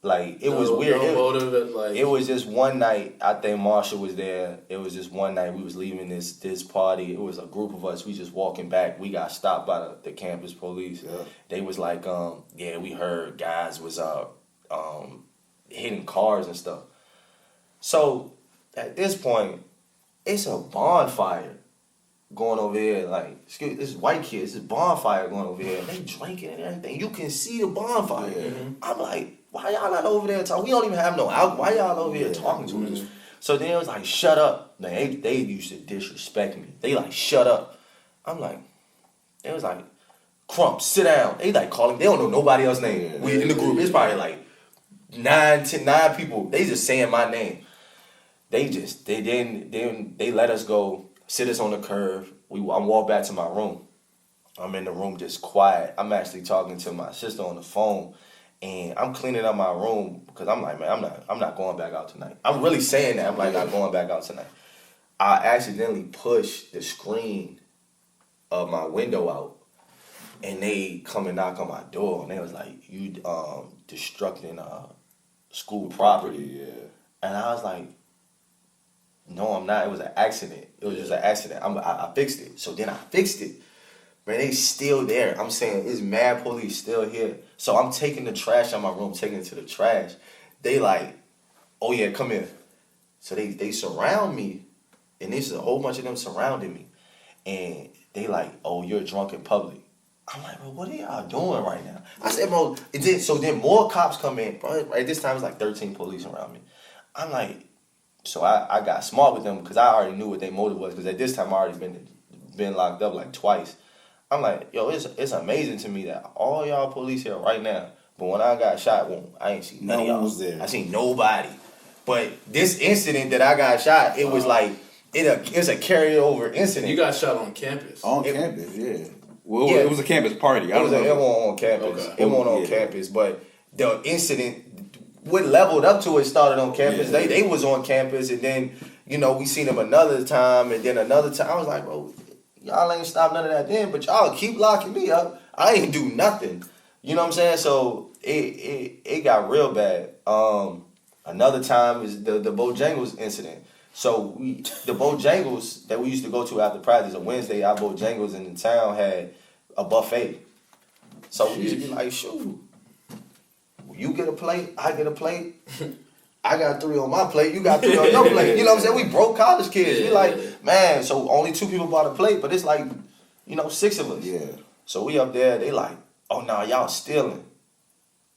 Like it was weird. It was just one night. I think Marshall was there. It was just one night. We was leaving this party. It was a group of us. We just walking back. We got stopped by the campus police. Yeah. They was like, we heard guys was hitting cars and stuff. So at this point, it's a bonfire going over here. Like, this is white kids. This bonfire going over here. They drinking and everything. You can see the bonfire. Mm-hmm. I'm like, why y'all not over there talking? We don't even have no alcohol. Why y'all over here talking to us? So then it was like, shut up. Man, they used to disrespect me. They like, shut up. I'm like, it was like, Crump, sit down. They like calling. They don't know nobody else's name. We in the group. It's probably like 9 people. They just saying my name. They let us go, sit us on the curb. I walk back to my room. I'm in the room just quiet. I'm actually talking to my sister on the phone. And I'm cleaning up my room because I'm like, man, I'm not going back out tonight. I'm really saying that. I'm like, not going back out tonight. I accidentally pushed the screen of my window out, and they come and knock on my door, and they was like, you destructing school property. Yeah. And I was like, no, I'm not. It was an accident. It was just an accident. I fixed it. So then I fixed it. Man, they still there. I'm saying, it's mad police still here. So I'm taking the trash out of my room, taking it to the trash. They like, oh yeah, come here. So they surround me, and there's a whole bunch of them surrounding me, and they like, oh, you're drunk in public. I'm like, bro, what are y'all doing right now? I said, bro, then more cops come in, bro. Right, this time it's like 13 police around me. I'm like, so I got smart with them because I already knew what their motive was, because at this time I already been locked up like twice. I'm like, yo, it's amazing to me that all y'all police here right now, but when I got shot, I ain't seen none of y'all. No one was there. I seen nobody. But this incident that I got shot, it was like, it's a carryover incident. You got shot on campus. On campus, yeah. Well, Yeah. it was a campus party. It wasn't on campus. Okay. It wasn't on campus, but the incident, what leveled up to it started on campus. Yeah. They was on campus, and then, we seen them another time, and then another time. I was like, bro, y'all ain't stop none of that then, but y'all keep locking me up. I ain't do nothing. You know what I'm saying? So it got real bad. Another time is the Bojangles incident. So the Bojangles that we used to go to after practice on Wednesday, our Bojangles in the town had a buffet. So we used to be like, shoot, you get a plate, I get a plate. I got 3 on my plate, you got 3 on your plate. You know what I'm saying? We broke college kids. We like, man, so only 2 people bought a plate, but it's like, 6 of us. Yeah. So we up there, they like, oh, no, y'all stealing.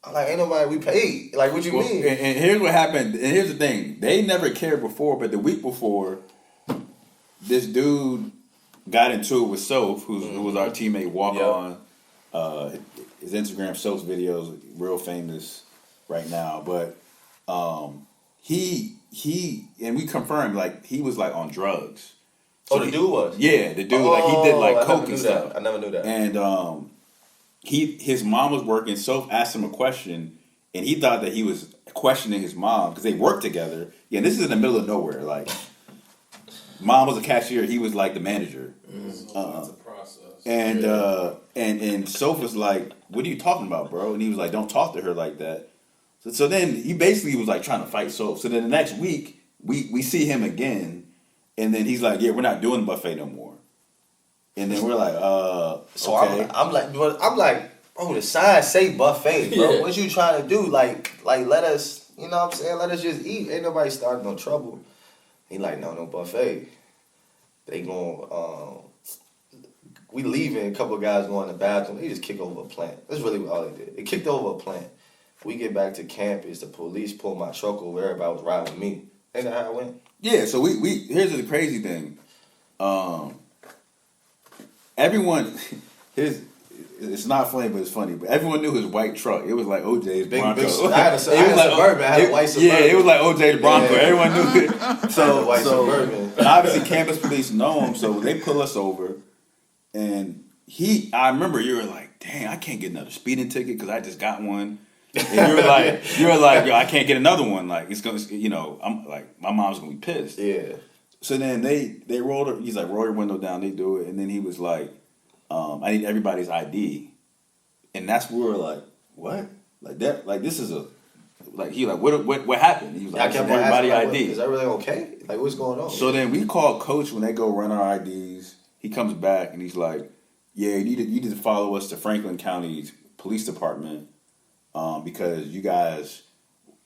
I'm like, ain't nobody, we paid. Like, what you mean? And here's what happened. And here's the thing. They never cared before, but the week before, this dude got into it with Soph, who was our teammate, walk on. His Instagram, Soph's videos, real famous right now. But he and we confirmed, like, he was, like, on drugs. So the dude was? Yeah, the dude, like, he did, like, coke and stuff. I never knew that. And his mom was working. Soph asked him a question, and he thought that he was questioning his mom because they worked together. Yeah, this is in the middle of nowhere. Like, mom was a cashier, he was like the manager. It's a process. And Soph was like, "What are you talking about, bro?" And he was like, "Don't talk to her like that." So then he basically was like trying to fight Soph. So then the next week we see him again, and then he's like, "Yeah, we're not doing the buffet no more." And then we're like, So okay. I'm like, oh, the signs say buffet, bro. Yeah. What you trying to do? Like let us, you know what I'm saying? Let us just eat. Ain't nobody starting no trouble. He like, no buffet. They going, we leaving, a couple of guys going to the bathroom. They just kick over a plant. That's really all they did. They kicked over a plant. We get back to campus, the police pulled my truck over, everybody was riding with me. Ain't that how it went? Yeah, so we here's the crazy thing. Everyone, it's not funny, but it's funny. But everyone knew his white truck. It was like OJ's Bronco. I had a Suburban. I had a white Suburban. Yeah, it was like OJ's Bronco. Yeah. Everyone knew it. So, White Suburban. and obviously campus police know him, so they pull us over. And I remember you were like, dang, I can't get another speeding ticket because I just got one. And you were like, yo, I can't get another one. Like, it's gonna, I'm like, my mom's gonna be pissed. Yeah. So then they rolled her. He's like, roll your window down. They do it, and then he was like, I need everybody's ID, and that's where we're like, what? Like that? Like this is what happened? He was like, I kept everybody asking, ID. Is that really okay? Like, what's going on? So then we call coach when they go run our IDs. He comes back and he's like, yeah, you need to follow us to Franklin County's police department because you guys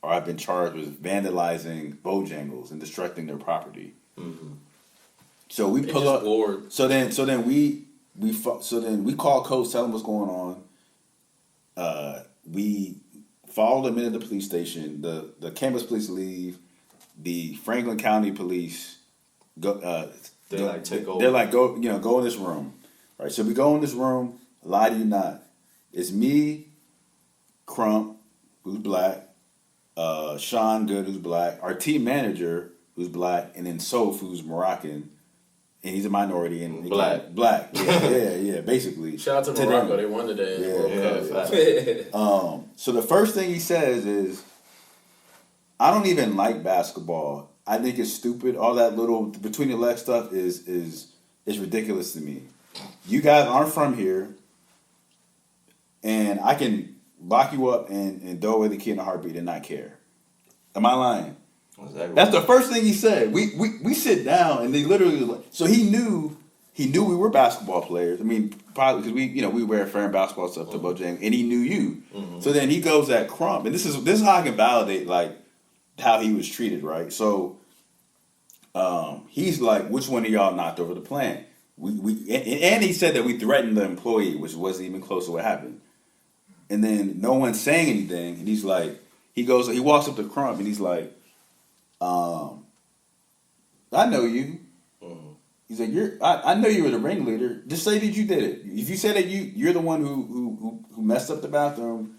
have been charged with vandalizing Bojangles and destructing their property. Mm-hmm. So we pull up. Bored. So then we call coach, tell him what's going on. We follow them into the police station. The campus police leave. The Franklin County police go. Take over. They're like, go in this room. Right. So we go in this room. Lie to you not. It's me, Crump, who's black, Sean Good, who's black, our team manager, who's black, and then Soph, who's Moroccan, and he's a minority and black. Yeah, basically. Shout out to Morocco, they won today. Yeah. So the first thing he says is, I don't even like basketball. I think it's stupid. All that little between the leg stuff is ridiculous to me. You guys aren't from here, and I can lock you up and throw away the key in a heartbeat and not care. Am I lying? Exactly. That's the first thing he said. We sit down and they literally was like, so he knew we were basketball players. I mean, probably because we wear fair and basketball stuff to Bojangles, and he knew you. Mm-hmm. So then he goes at Crump, and this is how I can validate like how he was treated, right? So he's like, which one of y'all knocked over the plant? And he said that we threatened the employee, which wasn't even close to what happened. And then no one's saying anything, and he's like, he walks up to Crump, and he's like, I know you. He's like, I know you were the ringleader. Just say that you did it. If you say that you're the one who messed up the bathroom,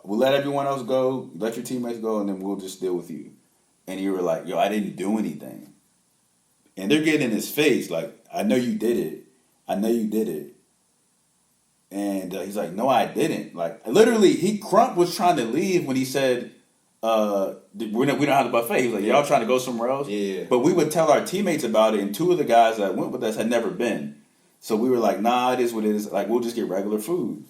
we'll let everyone else go, let your teammates go, and then we'll just deal with you. And you were like, yo, I didn't do anything. And they're getting in his face, like, I know you did it. I know you did it. And he's like, no, I didn't. Like, literally, Crump was trying to leave when he said, we don't have the buffet. He was like, y'all trying to go somewhere else? Yeah. But we would tell our teammates about it, and two of the guys that went with us had never been. So we were like, nah, it is what it is. Like, we'll just get regular food.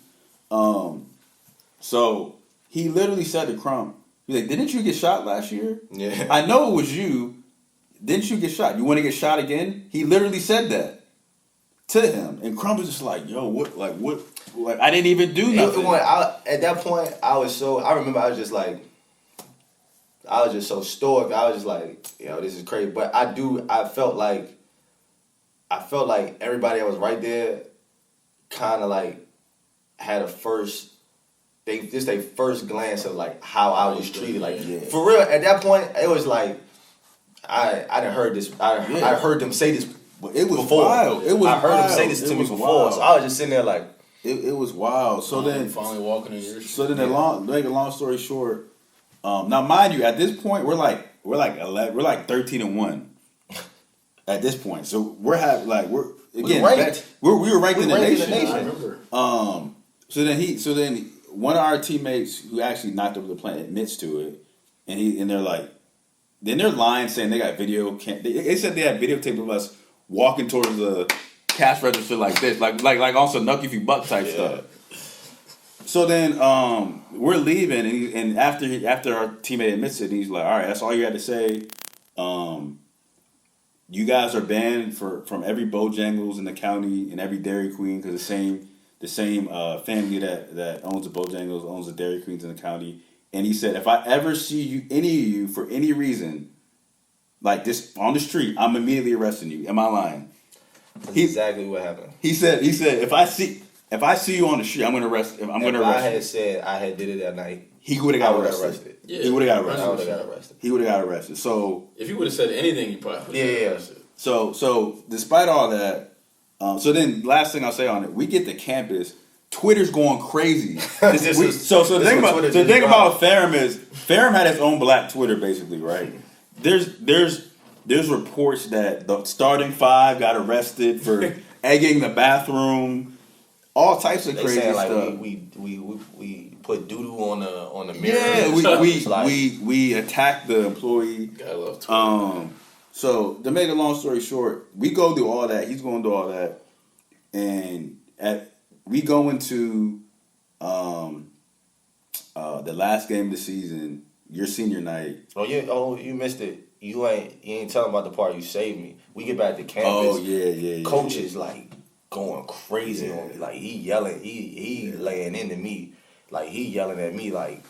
So he literally said to Crump, he's like, didn't you get shot last year? Yeah. I know it was you. Didn't you get shot? You want to get shot again? He literally said that to him. And Crump was just like, yo, what, like, I didn't even do nothing. At that point, I remember I was just so stoic. I was just like, yo, this is crazy. But I felt like everybody that was right there kind of like had their first glance of like how I was treated. Like, for real, at that point, it was like, I done heard this. I heard them say this. It was before. Wild. It was. I heard wild. them say this to me before, wild. so I was just sitting there like, it was wild. So then finally walking in your. So then, make a long story short. Now, mind you, at this point, we're like 13-1. At this point, so we were ranked. We were ranked in the nation. I remember. So then one of our teammates who actually knocked over the plant admits to it, and they're like. Then they're lying, saying they got video. They said they had videotape of us walking towards the cash register like this, like on some Nucky If You Buck type stuff. So then we're leaving, and after our teammate admits it, he's like, "All right, that's all you had to say. You guys are banned from every Bojangles in the county and every Dairy Queen because the same family that owns the Bojangles owns the Dairy Queens in the county." And he said, if I ever see any of you for any reason, like this on the street, I'm immediately arresting you. Am I lying? That's exactly what happened. He said, if I see you on the street, I'm gonna arrest. If I had said I had did it that night, he would have got arrested. Yeah, he would have got arrested. I would have got arrested. He would have got arrested. So if you would have said anything, you probably would have got arrested. So despite all that, so then last thing I'll say on it, we get to campus. Twitter's going crazy. The thing about Ferrum is Ferrum had his own black Twitter basically, right? There's reports that the starting five got arrested for egging the bathroom, all types of crazy stuff. Like we put doo-doo on the mirror. Yeah, we attacked the employee. Gotta love Twitter. So to make a long story short, we go through all that. He's going through all that, and we go into the last game of the season, your senior night. You missed it. You ain't telling about the part you saved me. We get back to campus. Oh yeah. Coach is like going crazy on me. Like he yelling, he laying into me. Like he yelling at me like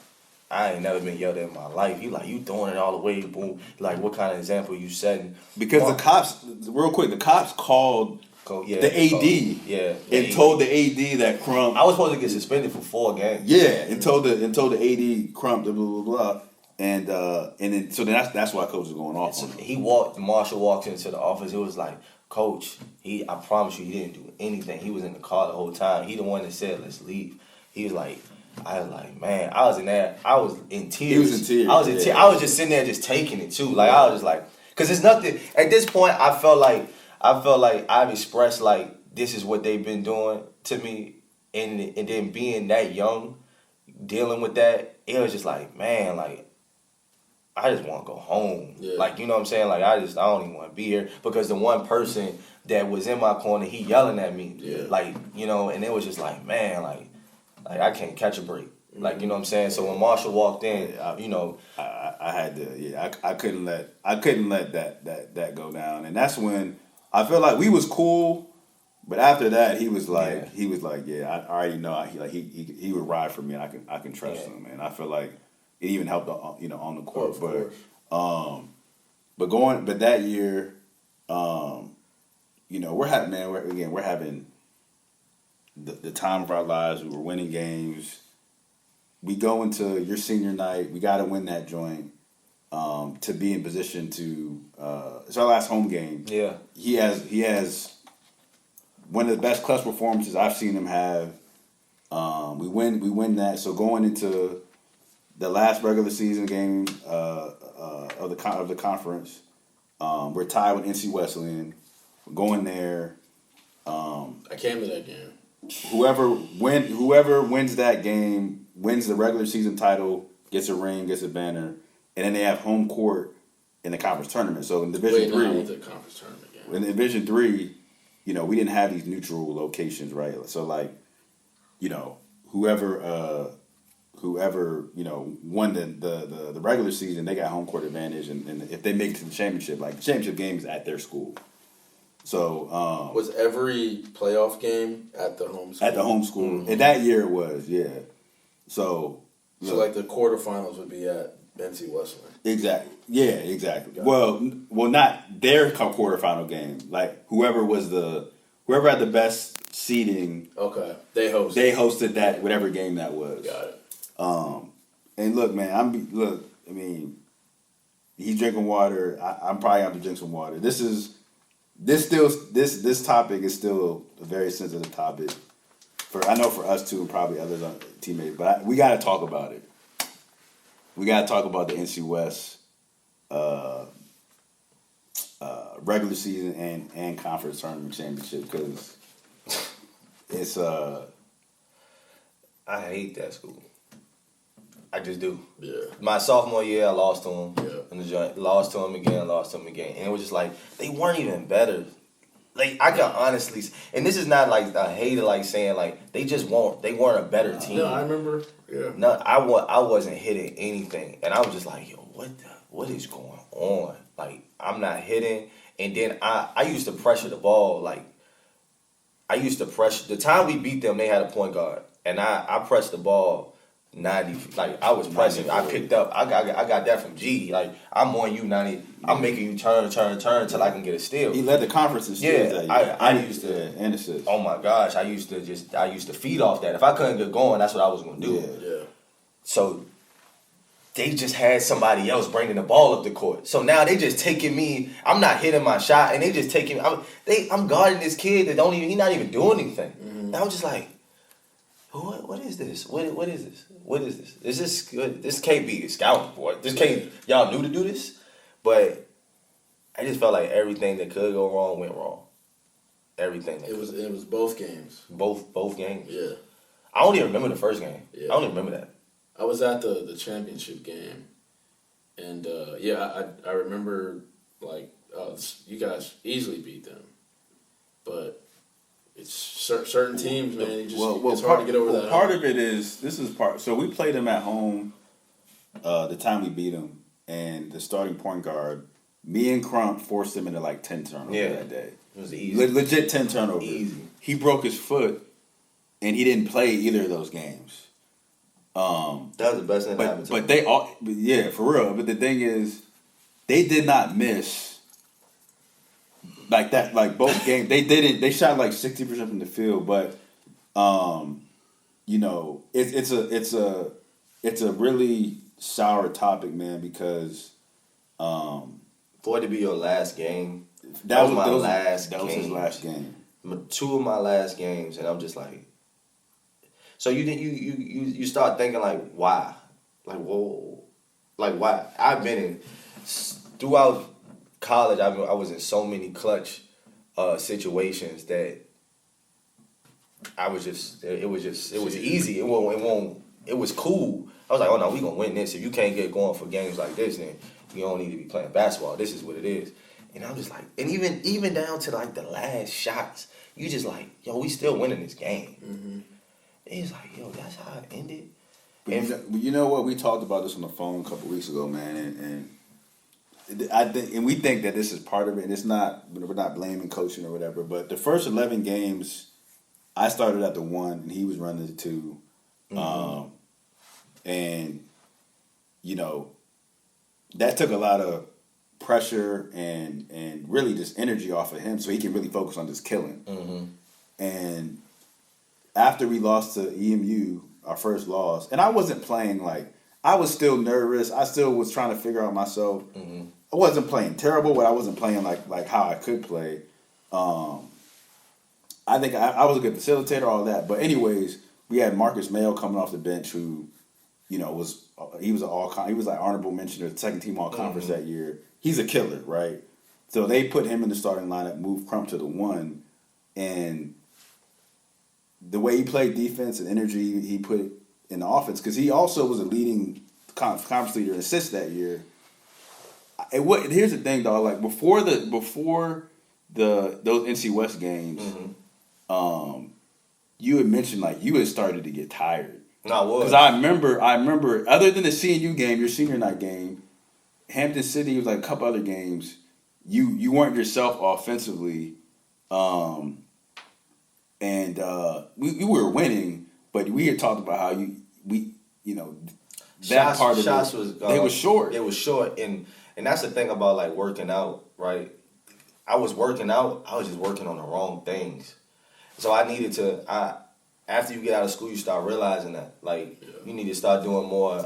I ain't never been yelled at in my life. He like, you throwing it all away, boom. Like what kind of example you setting? Because the cops called the AD, and told the AD that Crump. I was supposed to get suspended for 4 games. Yeah, and told the AD Crump blah blah blah, and then that's why Coach was going off on him. The marshal walks into the office. It was like, Coach, I promise you, he didn't do anything. He was in the car the whole time. He the one that said, let's leave. He was like, I was like, man, I was in there. I was in tears. He was in tears. I was in tears. I was just sitting there, just taking it too. Like I was just like, because it's nothing. At this point, I felt like I've expressed like this is what they've been doing to me, and then being that young, dealing with that, it was just like, man, like I just want to go home. Yeah. Like, you know what I'm saying? Like I don't even want to be here because the one person that was in my corner, he yelling at me. Yeah. Like, you know, and it was just like, man, like I can't catch a break. Like, you know what I'm saying? So when Marshall walked in, you know, I had to, I couldn't let that go down, and that's when I felt like we was cool, but after that he was like, I already know he would ride for me, and I can trust him, and I feel like it even helped, on the court. But that year, we're having the time of our lives. We were winning games. We go into your senior night. We got to win that joint to be in position to. It's our last home game. Yeah, he has one of the best clutch performances I've seen him have. We win that. So going into the last regular season game of the conference, we're tied with NC Wesleyan. We're going there. I came to that game. Whoever wins that game wins the regular season title, gets a ring, gets a banner, and then they have home court in the conference tournament. So in Division Three, III, the conference tournament game. in Division III, we didn't have these neutral locations, right? So whoever won the regular season, they got home court advantage, and if they make it to the championship, the championship game is at their school. So was every playoff game at the home school? At the home school, Mm-hmm. and that year it was, yeah. So the quarterfinals would be at NC Wesleyan. exactly, yeah, exactly. Got Well, not their quarterfinal game. Whoever had the best seeding. Okay, they hosted that whatever game that was. Got it. And look, man, he's drinking water. I'm probably have to drink some water. This topic is still a very sensitive topic. I know for us too, and probably others teammates, but we got to talk about it. We got to talk about the NC West regular season and conference tournament championship because it's I hate that school. I just do. Yeah. My sophomore year, I lost to them. Yeah. In the joint, lost to them again, and it was just they weren't even better. I can honestly, and this is not a hater saying they just weren't. They weren't a better team. No, I remember. Yeah. No, I wasn't hitting anything, and I was just yo, what is going on? I'm not hitting, and then I used to pressure the ball. I used to pressure. The time we beat them, they had a point guard, and I pressed the ball 90. I was pressing. I picked up. I got that from G. I'm on you 90. I'm making you turn until I can get a steal. he led the conference in steals. Yeah, I used to and assists. Oh my gosh, I used to feed off that. If I couldn't get going, that's what I was gonna do. Yeah. So they just had somebody else bringing the ball up the court. So now they just taking me. I'm not hitting my shot, and they just taking me. I'm guarding this kid that he's not even doing anything. Mm-hmm. And I was just what is this? What is this? What is this? Is this good? This can't be a scout report. This can't. Y'all new to do this, but I just felt like everything that could go wrong went wrong. Everything. It was both games. Both games. Yeah. I don't even remember the first game. Yeah. I don't even remember that. I was at the championship game, and I remember you guys easily beat them, but it's certain teams, man. It's hard to get over that. Part of it is So we played them at home. The time we beat them, and the starting point guard, me and Crump forced him into 10 turnovers that day. It was easy. Legit 10 turnovers. Easy. He broke his foot, and he didn't play either of those games. That was the best thing that happened to But him. they all, yeah, for real. But the thing is, they did not miss that. Both games, they didn't. They shot 60% from the field, but it's a really sour topic, man, because for it to be your last game, that was my last. That game. was his last game. 2 of my last games, and I'm just so you start thinking why, whoa, why? I've been throughout college. I was in so many clutch situations that it was easy. It was cool. I was oh no, we gonna win this. If you can't get going for games like this, then you don't need to be playing basketball. This is what it is. And I'm just and even down to the last shots, you just yo, we still winning this game. Mm-hmm. It's yo, that's how it ended. But you know what? We talked about this on the phone a couple weeks ago, man, and I think, and we think that this is part of it. And it's not. We're not blaming coaching or whatever. But the first 11 games, I started at the 1, and he was running the 2. Mm-hmm. And that took a lot of pressure and really just energy off of him, so he can really focus on just killing. Mm-hmm. And after we lost to EMU, our first loss, and I wasn't playing like, I was still nervous. I still was trying to figure out myself. Mm-hmm. I wasn't playing terrible, but I wasn't playing like how I could play. I think I was a good facilitator, all that. But anyways, we had Marcus Mayo coming off the bench, who, he was like honorable mention of the second team all conference that year. He's a killer, right? So they put him in the starting lineup, moved Crump to the 1, and the way he played defense and energy he put in the offense, because he also was a leading conference leader in assists that year. Here's the thing, dog. Like before those NC West games, you had mentioned like you had started to get tired. No, I was. Because I remember, other than the CNU game, your senior night game, Hampton City was like a couple other games. You weren't yourself offensively, and we were winning, but we had talked about how that part of shots it was they were short. It was short, and that's the thing about like working out, right? I was working out. I was just working on the wrong things, so I needed to. After you get out of school, you start realizing that like you need to start doing more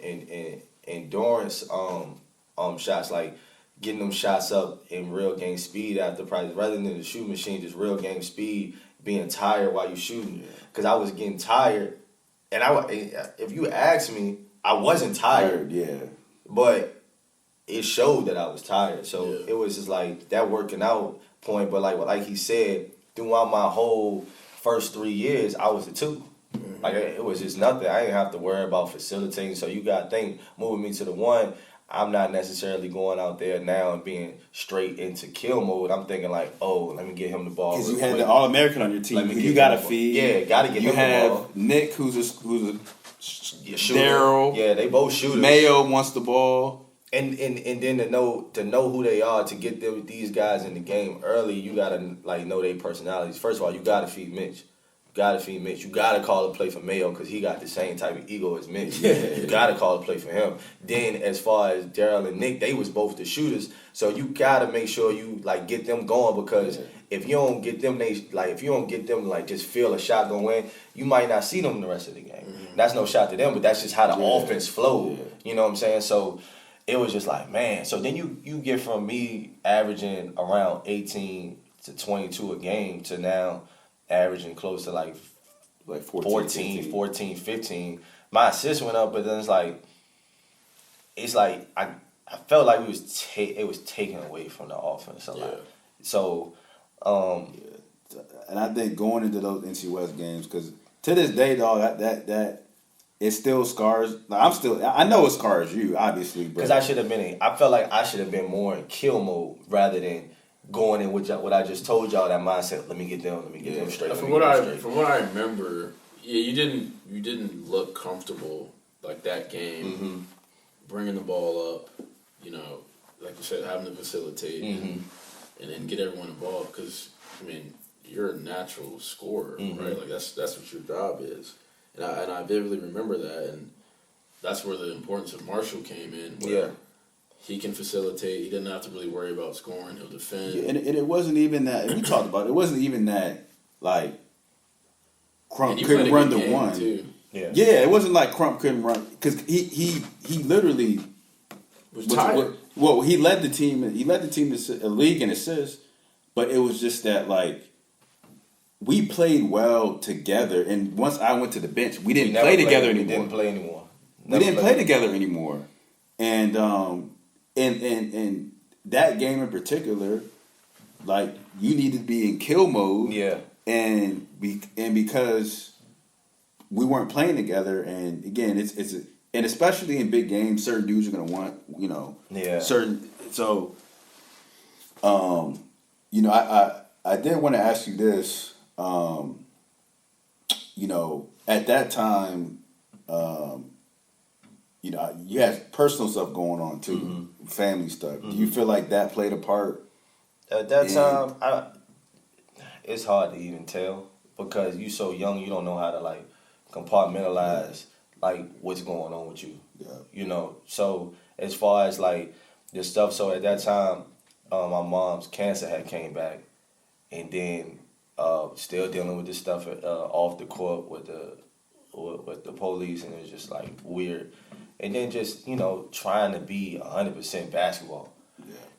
in endurance shots, like getting them shots up in real game speed after practice, rather than the shooting machine, just real game speed, being tired while you shooting. Because I was getting tired, and if you ask me, I wasn't tired, but it showed that I was tired. So it was just like that working out point. But like he said, throughout my whole first 3 years, I was a 2. Like it was just nothing. I didn't have to worry about facilitating. So you got to think, moving me to the 1, I'm not necessarily going out there now and being straight into kill mode. I'm thinking like, oh, let me get him the ball. Because you had the All-American on your team, who you got to feed. Yeah, got to get him the ball. You have Nick, who's a shooter. Daryl. Yeah, they both shooters. Mayo wants the ball. And then to know who they are, to get these guys in the game early, you gotta like know their personalities. First of all, you gotta feed Mitch. You gotta call a play for Mayo because he got the same type of ego as Mitch. You gotta call a play for him. Then as far as Daryl and Nick, they was both the shooters, so you gotta make sure you like get them going, because if you don't get them, just feel a shot go in, you might not see them the rest of the game. That's no shot to them, but that's just how the offense flowed. You know what I'm saying? So it was just like, man. So then you get from me averaging around 18 to 22 a game to now averaging close to like 14, 15. My assists went up, but then it's like I felt like it was taken away from the offense a lot. So, and I think going into those NC West games, because to this day, dog, that it still scars. I know it scars you, obviously, because I felt like I should have been more in kill mode rather than going in with what I just told y'all, that mindset. Let me get them straight. From what I remember, you didn't look comfortable like that game, bringing the ball up, like you said, having to facilitate and then get everyone involved. Because you're a natural scorer, right? Like that's what your job is, and I vividly remember that, and that's where the importance of Marshall came in. Where he can facilitate. He didn't have to really worry about scoring. He'll defend. Yeah, and it wasn't even that. And we talked about it. It wasn't even that like Crump couldn't run the 1. Too. Yeah, it wasn't like Crump couldn't run, because he literally was tired. Well, he led the team. He led the team to a league in assists, but it was just that like we played well together. And once I went to the bench, we didn't play together anymore. We didn't play anymore. We didn't play together anymore. And that game in particular, like you needed to be in kill mode. Yeah. And because we weren't playing together, and again, and especially in big games, certain dudes are gonna want, certain. So, I did want to ask you this. At that time, you had personal stuff going on too, family stuff. Do you feel like that played a part? At that time, it's hard to even tell, because you so young, you don't know how to like compartmentalize like what's going on with you. Yeah. So as far as like the stuff. So at that time, my mom's cancer had came back, and then still dealing with this stuff off the court with the police, and it was just like weird. And then just trying to be 100% basketball,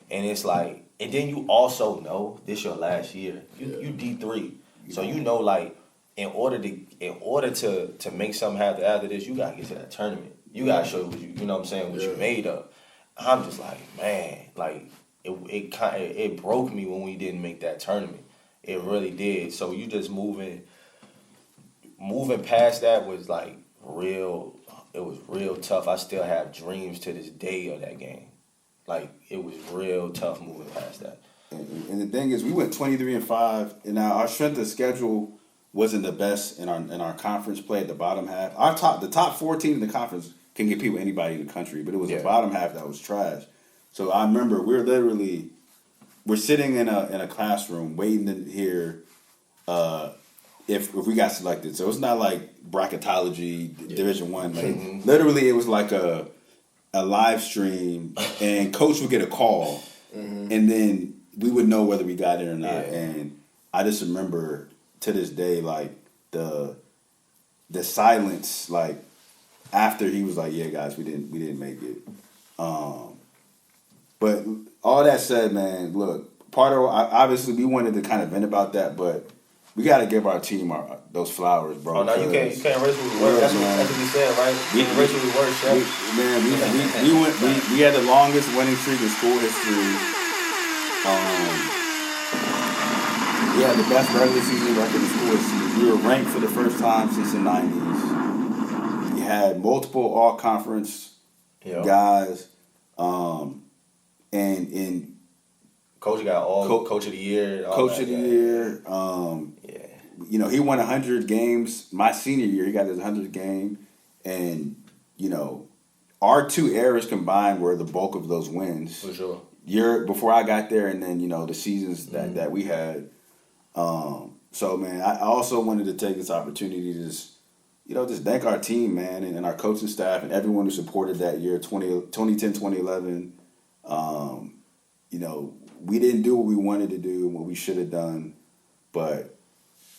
and it's like, and then you also know this your last year. You D3, so like in order to make something happen after this, you gotta get to that tournament. You gotta show what you know what I'm saying, what you made of. I'm just like, man, like it broke me when we didn't make that tournament. It really did. So you just moving past that was like real. It was real tough. I still have dreams to this day of that game. Like it was real tough moving past that. And the thing is, we went 23-5, and now our strength of schedule wasn't the best in our conference play at the bottom half. The top 14 in the conference can get people anybody in the country, but it was the bottom half that was trash. So I remember we're sitting in a classroom waiting to hear if we got selected. So it's not like bracketology, Division I. Like, literally, it was like a live stream, and coach would get a call, and then we would know whether we got it or not. And I just remember to this day, like the silence, like after he was like, "Yeah, guys, we didn't make it." But all that said, man, look, part of obviously we wanted to kind of vent about that, but we got to give our team those flowers, bro. Oh, no, you can't race with the worst. That's what we said, right? You can't race with the worst, we had the longest winning streak in school history. We had the best regular season record in school history. We were ranked for the first time since the 90s. We had multiple all-conference guys. And coach got all coach of the year. Coach of the year. He won 100 games. My senior year, he got his 100th game, and our two eras combined were the bulk of those wins. For sure. Year before I got there, and then the seasons that we had. So man, I also wanted to take this opportunity to just thank our team, man, and our coaching staff and everyone who supported that year, 2010, 2011. We didn't do what we wanted to do and what we should have done, but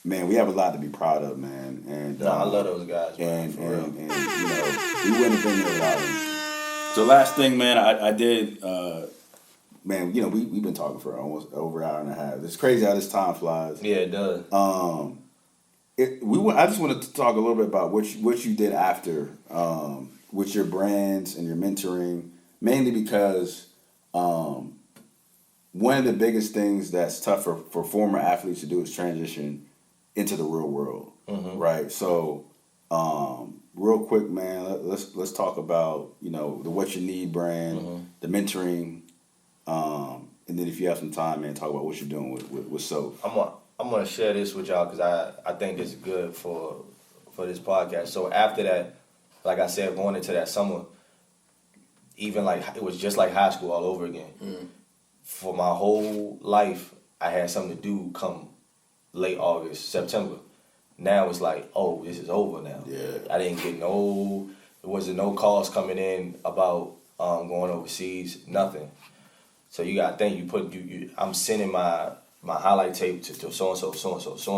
man, we have a lot to be proud of, man. And I love those guys, man. And we wouldn't have been there without them. So last thing, man, I did. Man, we've been talking for almost over an hour and a half. It's crazy how this time flies. Yeah, it does. I just wanted to talk a little bit about what you did after with your brands and your mentoring, mainly because one of the biggest things that's tough for former athletes to do is transition into the real world, right? So, real quick, man, let's talk about the What You Need brand, the mentoring, and then if you have some time, man, talk about what you're doing with Soph. I'm gonna share this with y'all because I think this is good for this podcast. So after that, like I said, going into that summer, even like it was just like high school all over again. For my whole life, I had something to do come late August, September. Now it's like, oh, this is over now. Yeah. I didn't get there wasn't no calls coming in about going overseas, nothing. So you gotta think, I'm sending my highlight tape to so and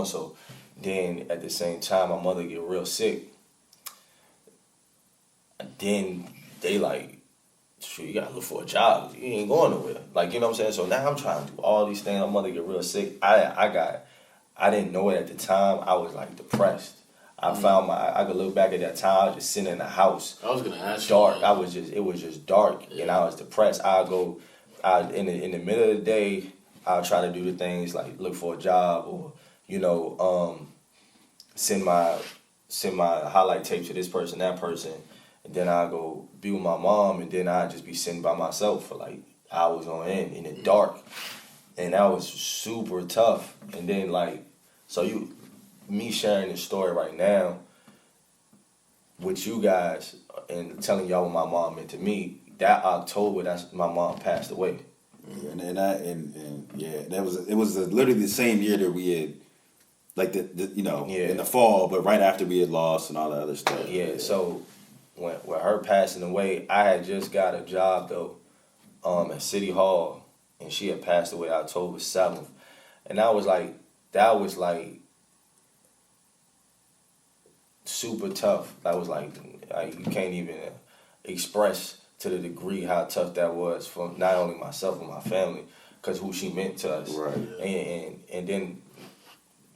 so. Then at the same time, my mother get real sick. Then they like, shoot, you gotta look for a job. You ain't going nowhere. Like, you know what I'm saying? So now I'm trying to do all these things. My mother get real sick. I didn't know it at the time. I was like depressed. I found I could look back at that time. I was just sitting in the house. I was gonna ask dark. you. It was just dark, and I was depressed. In the middle of the day, I'll try to do the things like look for a job or send my highlight tape to this person, that person, and then I'll go be with my mom, and then I'll just be sitting by myself for like hours on end in the dark, and that was super tough. And then me sharing this story right now with you guys and telling y'all what my mom meant to me. That October, my mom passed away. Yeah, it was literally the same year that we had, like in the fall, but right after we had lost and all that other stuff. Yeah. So with her passing away, I had just got a job though, at City Hall, and she had passed away October 7th, and that was like super tough. That was like you can't even express to the degree how tough that was for not only myself but my family, because who she meant to us, Right. And then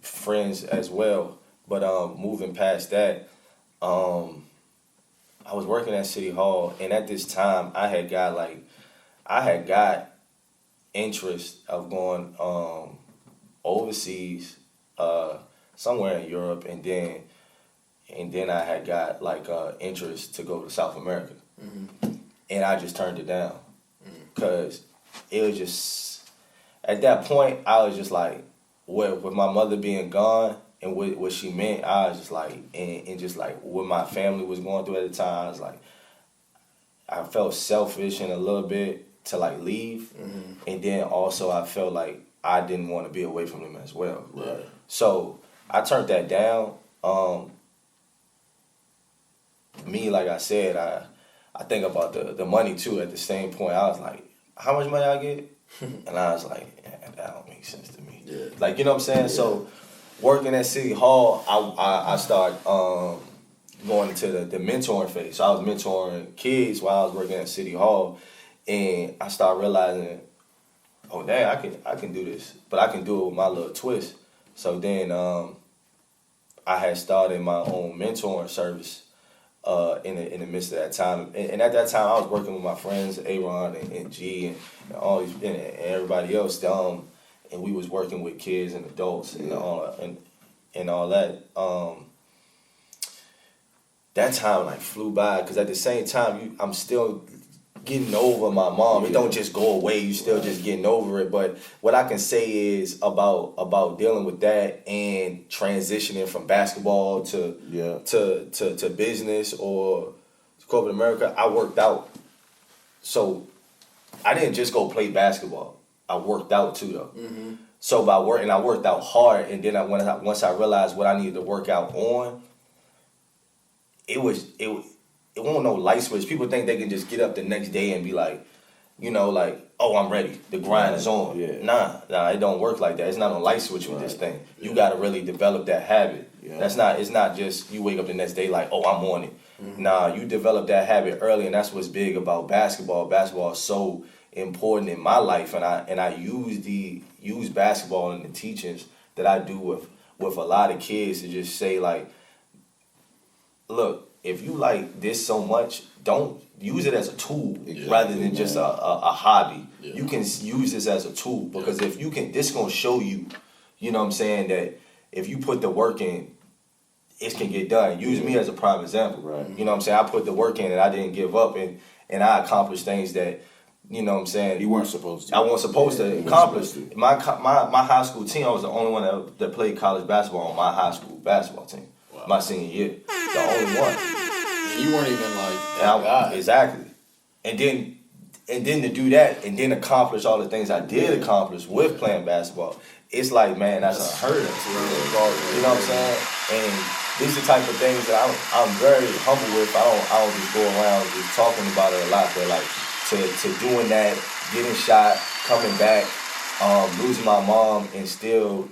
friends as well. But moving past that, I was working at City Hall, and at this time I had got interest of going overseas, somewhere in Europe, and then I had got like interest to go to South America, and I just turned it down because it was just at that point I was just like, with my mother being gone and what she meant, I was just like, and just like what my family was going through at the time, I was like, I felt selfish in a little bit to like leave, and then also I felt like I didn't want to be away from them as well. Right. So I turned that down. Me, like I said, I think about the money too. At the same point, I was like, how much money I get? And I was like, yeah, that don't make sense to me. Yeah. Like, you know what I'm saying? Yeah. So working at City Hall, I started going into the mentoring phase. So I was mentoring kids while I was working at City Hall, and I started realizing, oh dang, I can do this, but I can do it with my little twist. So then I had started my own mentoring service in the midst of that time, and at that time I was working with my friends Aaron and G and all these and everybody else, and we was working with kids and adults and all that. That time like flew by because at the same time I'm still getting over my mom. It don't just go away. You still just getting over it. But what I can say is about dealing with that and transitioning from basketball to business or corporate America, I worked out. So I didn't just go play basketball. I worked out too though. So by working, I worked out hard, and then once I realized what I needed to work out on, it won't no light switch. People think they can just get up the next day and be like, oh, I'm ready. The grind is on. Yeah. Nah, it don't work like that. It's not a light switch with this thing. You got to really develop that habit. Yeah. It's not just you wake up the next day like, oh, I'm on it. Nah, you develop that habit early, and that's what's big about basketball. Basketball is so important in my life, and I use basketball in the teachings that I do with a lot of kids to just say like, look, if you like this so much, don't use it as a tool rather than just a hobby. Yeah. You can use this as a tool because if you can, this gonna show you, you know what I'm saying, that if you put the work in, it can get done. Use me as a prime example. Right. You know what I'm saying? I put the work in and I didn't give up and I accomplished things that, you know what I'm saying, you weren't supposed to. I wasn't supposed to accomplish. My high school team, I was the only one that played college basketball on my high school basketball team. Wow. My senior year. The only one. You weren't even like exactly, and then to do that and then accomplish all the things I did accomplish with playing basketball, it's like, man, that's unheard of. You know what I'm saying? And these are the type of things that I'm very humble with. I don't just go around just talking about it a lot, but like to doing that, getting shot, coming back, losing my mom, and still,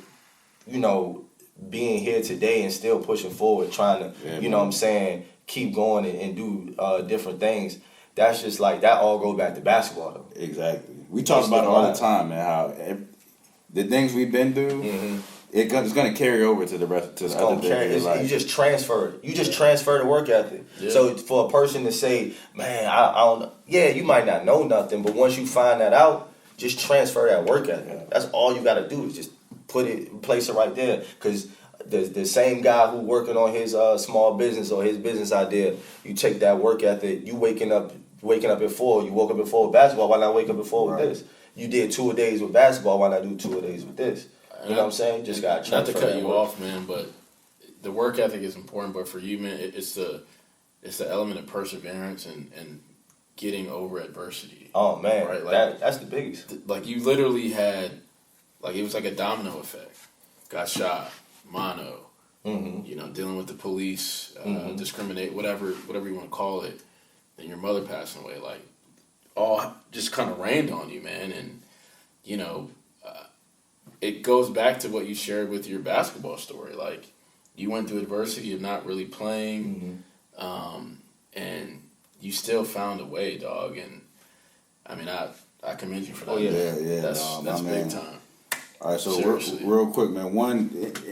being here today and still pushing forward, trying to, you know what I'm saying, keep going and do different things. That's just like, that all goes back to basketball though. Exactly. We talk about it all the time, man, how the things we've been through, it's going to carry over to the rest of the other days of life. You just transfer it. You just transfer the work ethic. Yeah. So for a person to say, man, I don't know. Yeah, you might not know nothing, but once you find that out, just transfer that work ethic. Yeah. That's all you got to do is just place it right there. Because the same guy who working on his small business or his business idea, you take that work ethic, you waking up at 4, you woke up at 4 with basketball, why not wake up at 4 with this? You did 2 a days with basketball, why not do 2 a days with this? You know what I'm saying? Just got to transfer. Not to cut you off, man, but the work ethic is important, but for you, man, it's the element of perseverance and getting over adversity. Oh man, right? Like, that's the biggest. Like you literally had, like it was like a domino effect. Got shot, mono, you know, dealing with the police, discriminate, whatever you want to call it, then your mother passing away, like, all just kind of rained on you, man. And, you know, it goes back to what you shared with your basketball story. Like, you went through adversity of not really playing, and you still found a way, dog. And, I mean, I commend you for that. Oh, yeah. Yeah, That's big time. All right, so Seriously. real quick, man.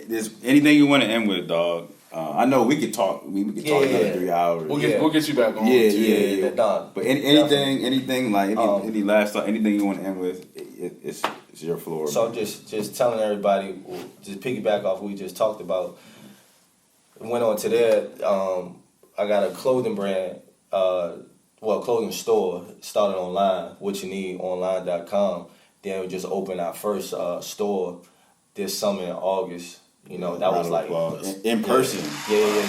Is anything you want to end with, dog? I know we could talk. We could talk another 3 hours. We'll get you back on. Yeah. Dog. But anything like any last thought, anything you want to end with, it's your floor. So man. I'm just telling everybody, just piggyback off what we just talked about. Went on to there. I got a clothing brand, clothing store started online, whatyouneedonline.com. Then we just opened our first store this summer in August. You know, that was like in person. Yeah. Real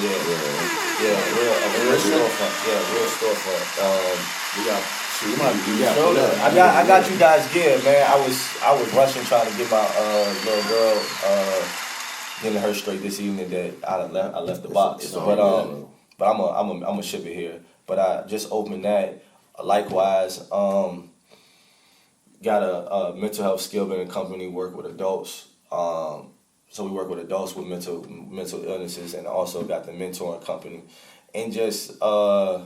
storefront. Yeah, real storefront. I got you guys gear, man. I was rushing trying to get my little girl getting her straight this evening that I left the box. But I'm gonna ship it here. But I just opened that. Likewise, got a mental health skill building company, work with adults. So we work with adults with mental illnesses, and also got the mentoring company. And just the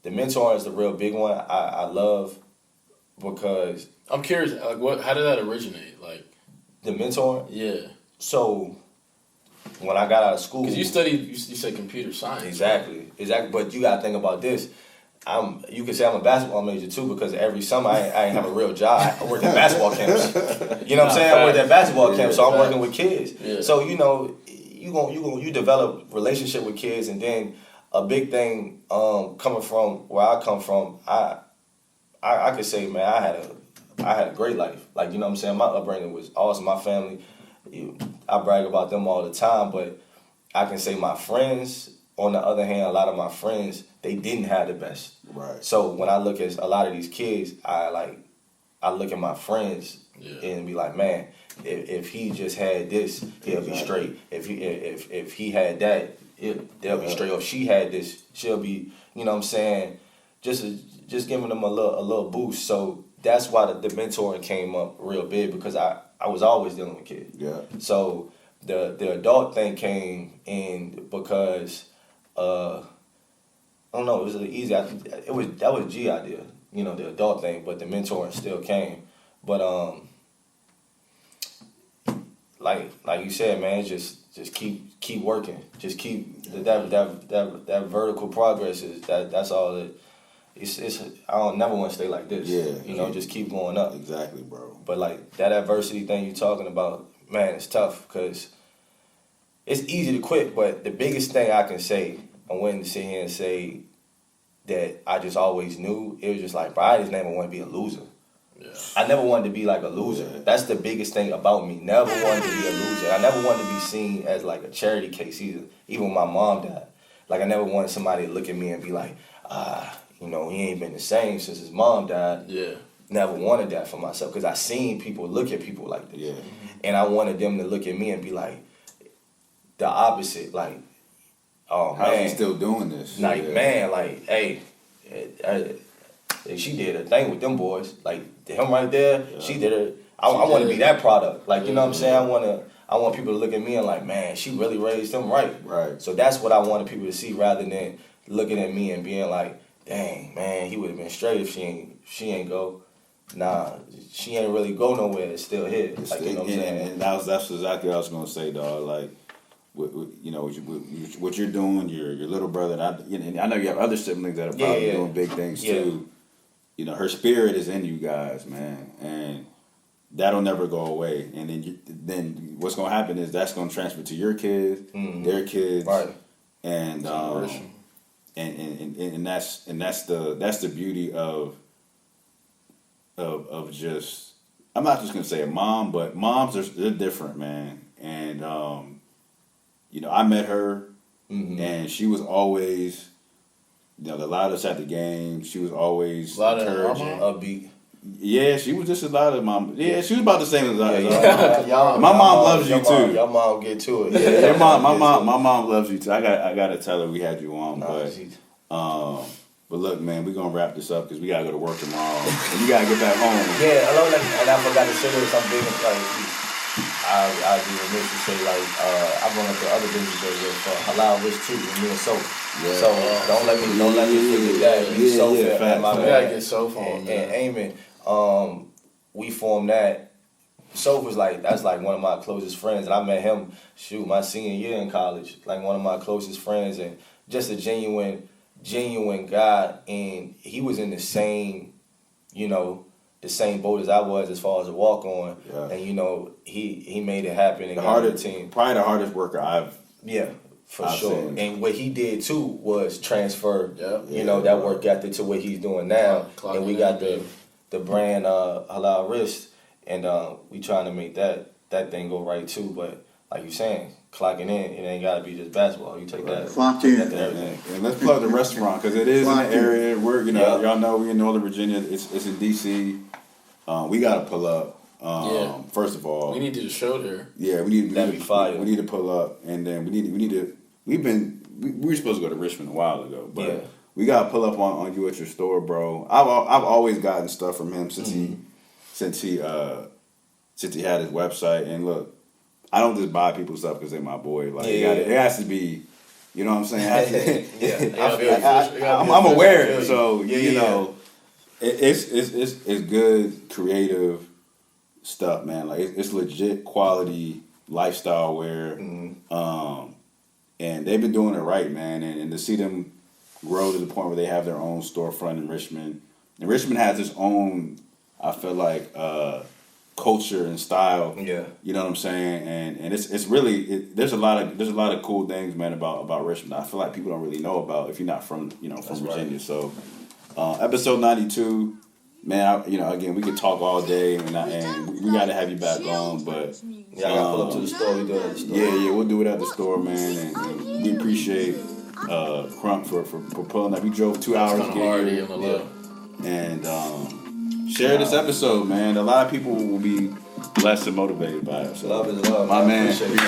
mentoring is the real big one. I love because I'm curious, like, how did that originate? Like, the mentoring. Yeah. So when I got out of school, because you studied, you said computer science. Exactly. But you gotta think about this. You could say I'm a basketball major too, because every summer I ain't have a real job. I worked at basketball camps. You know what I'm saying? I worked at basketball camps, so I'm working with kids. Yeah. So you know, you develop relationship with kids, and then a big thing coming from where I come from, I could say, man, I had a great life. Like, you know what I'm saying? My upbringing was awesome. My family, I brag about them all the time, but I can say my friends, on the other hand, a lot of my friends, they didn't have the best. Right. So when I look at a lot of these kids, I look at my friends and be like, man, if he just had this, he'll be straight. If he had that, they'll be straight. Or if she had this, she'll be, you know what I'm saying, just giving them a little boost. So that's why the mentoring came up real big, because I was always dealing with kids. Yeah. So the adult thing came in because I don't know, it was easy. That was G idea, you know, the adult thing, but the mentoring still came. But like you said, man, just keep working. Just keep that vertical progress that's all that. It's I don't never want to stay like this. Yeah. You know, just keep going up. Exactly, bro. But like that adversity thing you're talking about, man, it's tough because it's easy to quit. But the biggest thing I can say, I'm willing to sit here and say that I just always knew, it was just like, bro, I just never want to be a loser. Yeah. I never wanted to be like a loser. Yeah. That's the biggest thing about me. Never wanted to be a loser. I never wanted to be seen as like a charity case either. Even when my mom died. Like, I never wanted somebody to look at me and be like, you know, he ain't been the same since his mom died. Yeah. Never wanted that for myself, because I seen people look at people like this. Yeah. And I wanted them to look at me and be like, the opposite, like, oh, man. How's he still doing this? Like, man, like, hey, she did a thing with them boys. Like, him right there, she did it. I want to be that product. Like, you know what I'm saying? I want people to look at me and like, man, she really raised him right. Right. So that's what I wanted people to see, rather than looking at me and being like, dang, man, he would have been straight if she ain't go. Nah, she ain't really go nowhere. It's still here. Like, you know what I'm saying? And that's exactly what I was gonna say, dog. Like, you know, what you're doing, your little brother, and I know you have other siblings that are probably doing big things too. You know, her spirit is in you guys, man, and that'll never go away. And then what's gonna happen is that's gonna transfer to your kids, their kids, right? And and that's the beauty of just, I'm not just gonna say a mom, but moms they're different, man. And you know, I met her, and she was always, you know, the loudest at the game. She was always encouraging, upbeat. Yeah, she was just as loud as mom. Yeah, she was about the same as I. Y'all, My mom loves you too. Your mom get to it. Yeah, my mom loves you too. I gotta tell her we had you on, but look, man, we're gonna wrap this up because we gotta go to work tomorrow and you gotta get back home. Yeah, and I forgot to say this. I'm big like. I'd be remiss to say like I run up the other businesses with halal rich too, and me and soap. Yeah. So don't let me forget that. Yeah, Soap yeah, and my We man gotta get soap on. and Eamon. We formed that. Soap was that's like one of my closest friends, and I met him my senior year in college. Like one of my closest friends, and just a genuine guy, and he was in the same, the same boat as I was as far as a walk on, and he made it happen and got on the team. Probably the hardest worker I've for sure. seen. And what he did too was transfer, that bro. work ethic to what he's doing now. Clocking And we in, got baby. the brand Halal Wrist, and we trying to make that thing go right too. But like you saying, clocking in, it ain't gotta be just basketball. You take that, Clock take in. that to everything. And let's plug the restaurant because it is in the area. We're Yep. y'all know we're in Northern Virginia. It's in DC. We gotta pull up. First of all, We need to do a show there. yeah, we need That'd be fire. We need to pull up, and then we need to. We were supposed to go to Richmond a while ago, but we gotta pull up on you at your store, bro. I've always gotten stuff from him since he had his website. And look, I don't just buy people's stuff because they're my boy. Like it has to be, you know what I'm saying? I'm aware, so it's good, creative stuff, man. Like it's legit quality lifestyle wear, and they've been doing it right, man. And to see them grow to the point where they have their own storefront in Richmond, and Richmond has its own, I feel like, culture and style. Yeah. You know what I'm saying? And it's really there's a lot of cool things, man, about Richmond. I feel like people don't really know about if you're not from Virginia. Right. So episode 92, man, again, we could talk all day and we got to have you back on, but I gotta pull up to the store. We do it at the store. Yeah, we'll do it at the store, man, and we appreciate Crump for pulling up. He drove 2 hours to get here. And share this episode, man. A lot of people will be blessed and motivated by it. So, love is love. my man. Appreciate You, my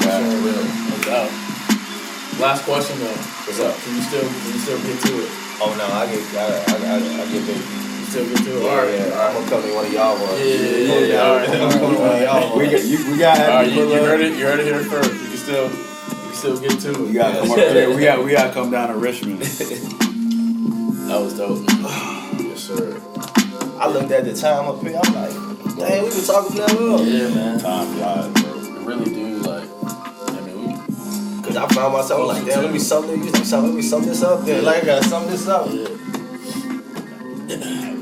guy. No doubt. Last question though. What's up? Can you still get to it? Oh no, I get big. Still get to it. Yeah, All right. I'm gonna come to one of y'all ones. Yeah. All right. I'm coming to one of y'all ones. We got All right. You heard it. You heard it here first. You can still get to it. We got to come up here. We got to come down to Richmond. That was dope, man. Yes, sir. I looked at the time up here. I'm like, dang, we been talking forever. Yeah, man. Time flies, bro. It really do. Like, I mean, Cause I found myself like, damn, let me sum this up. Then like I gotta sum this up. yeah.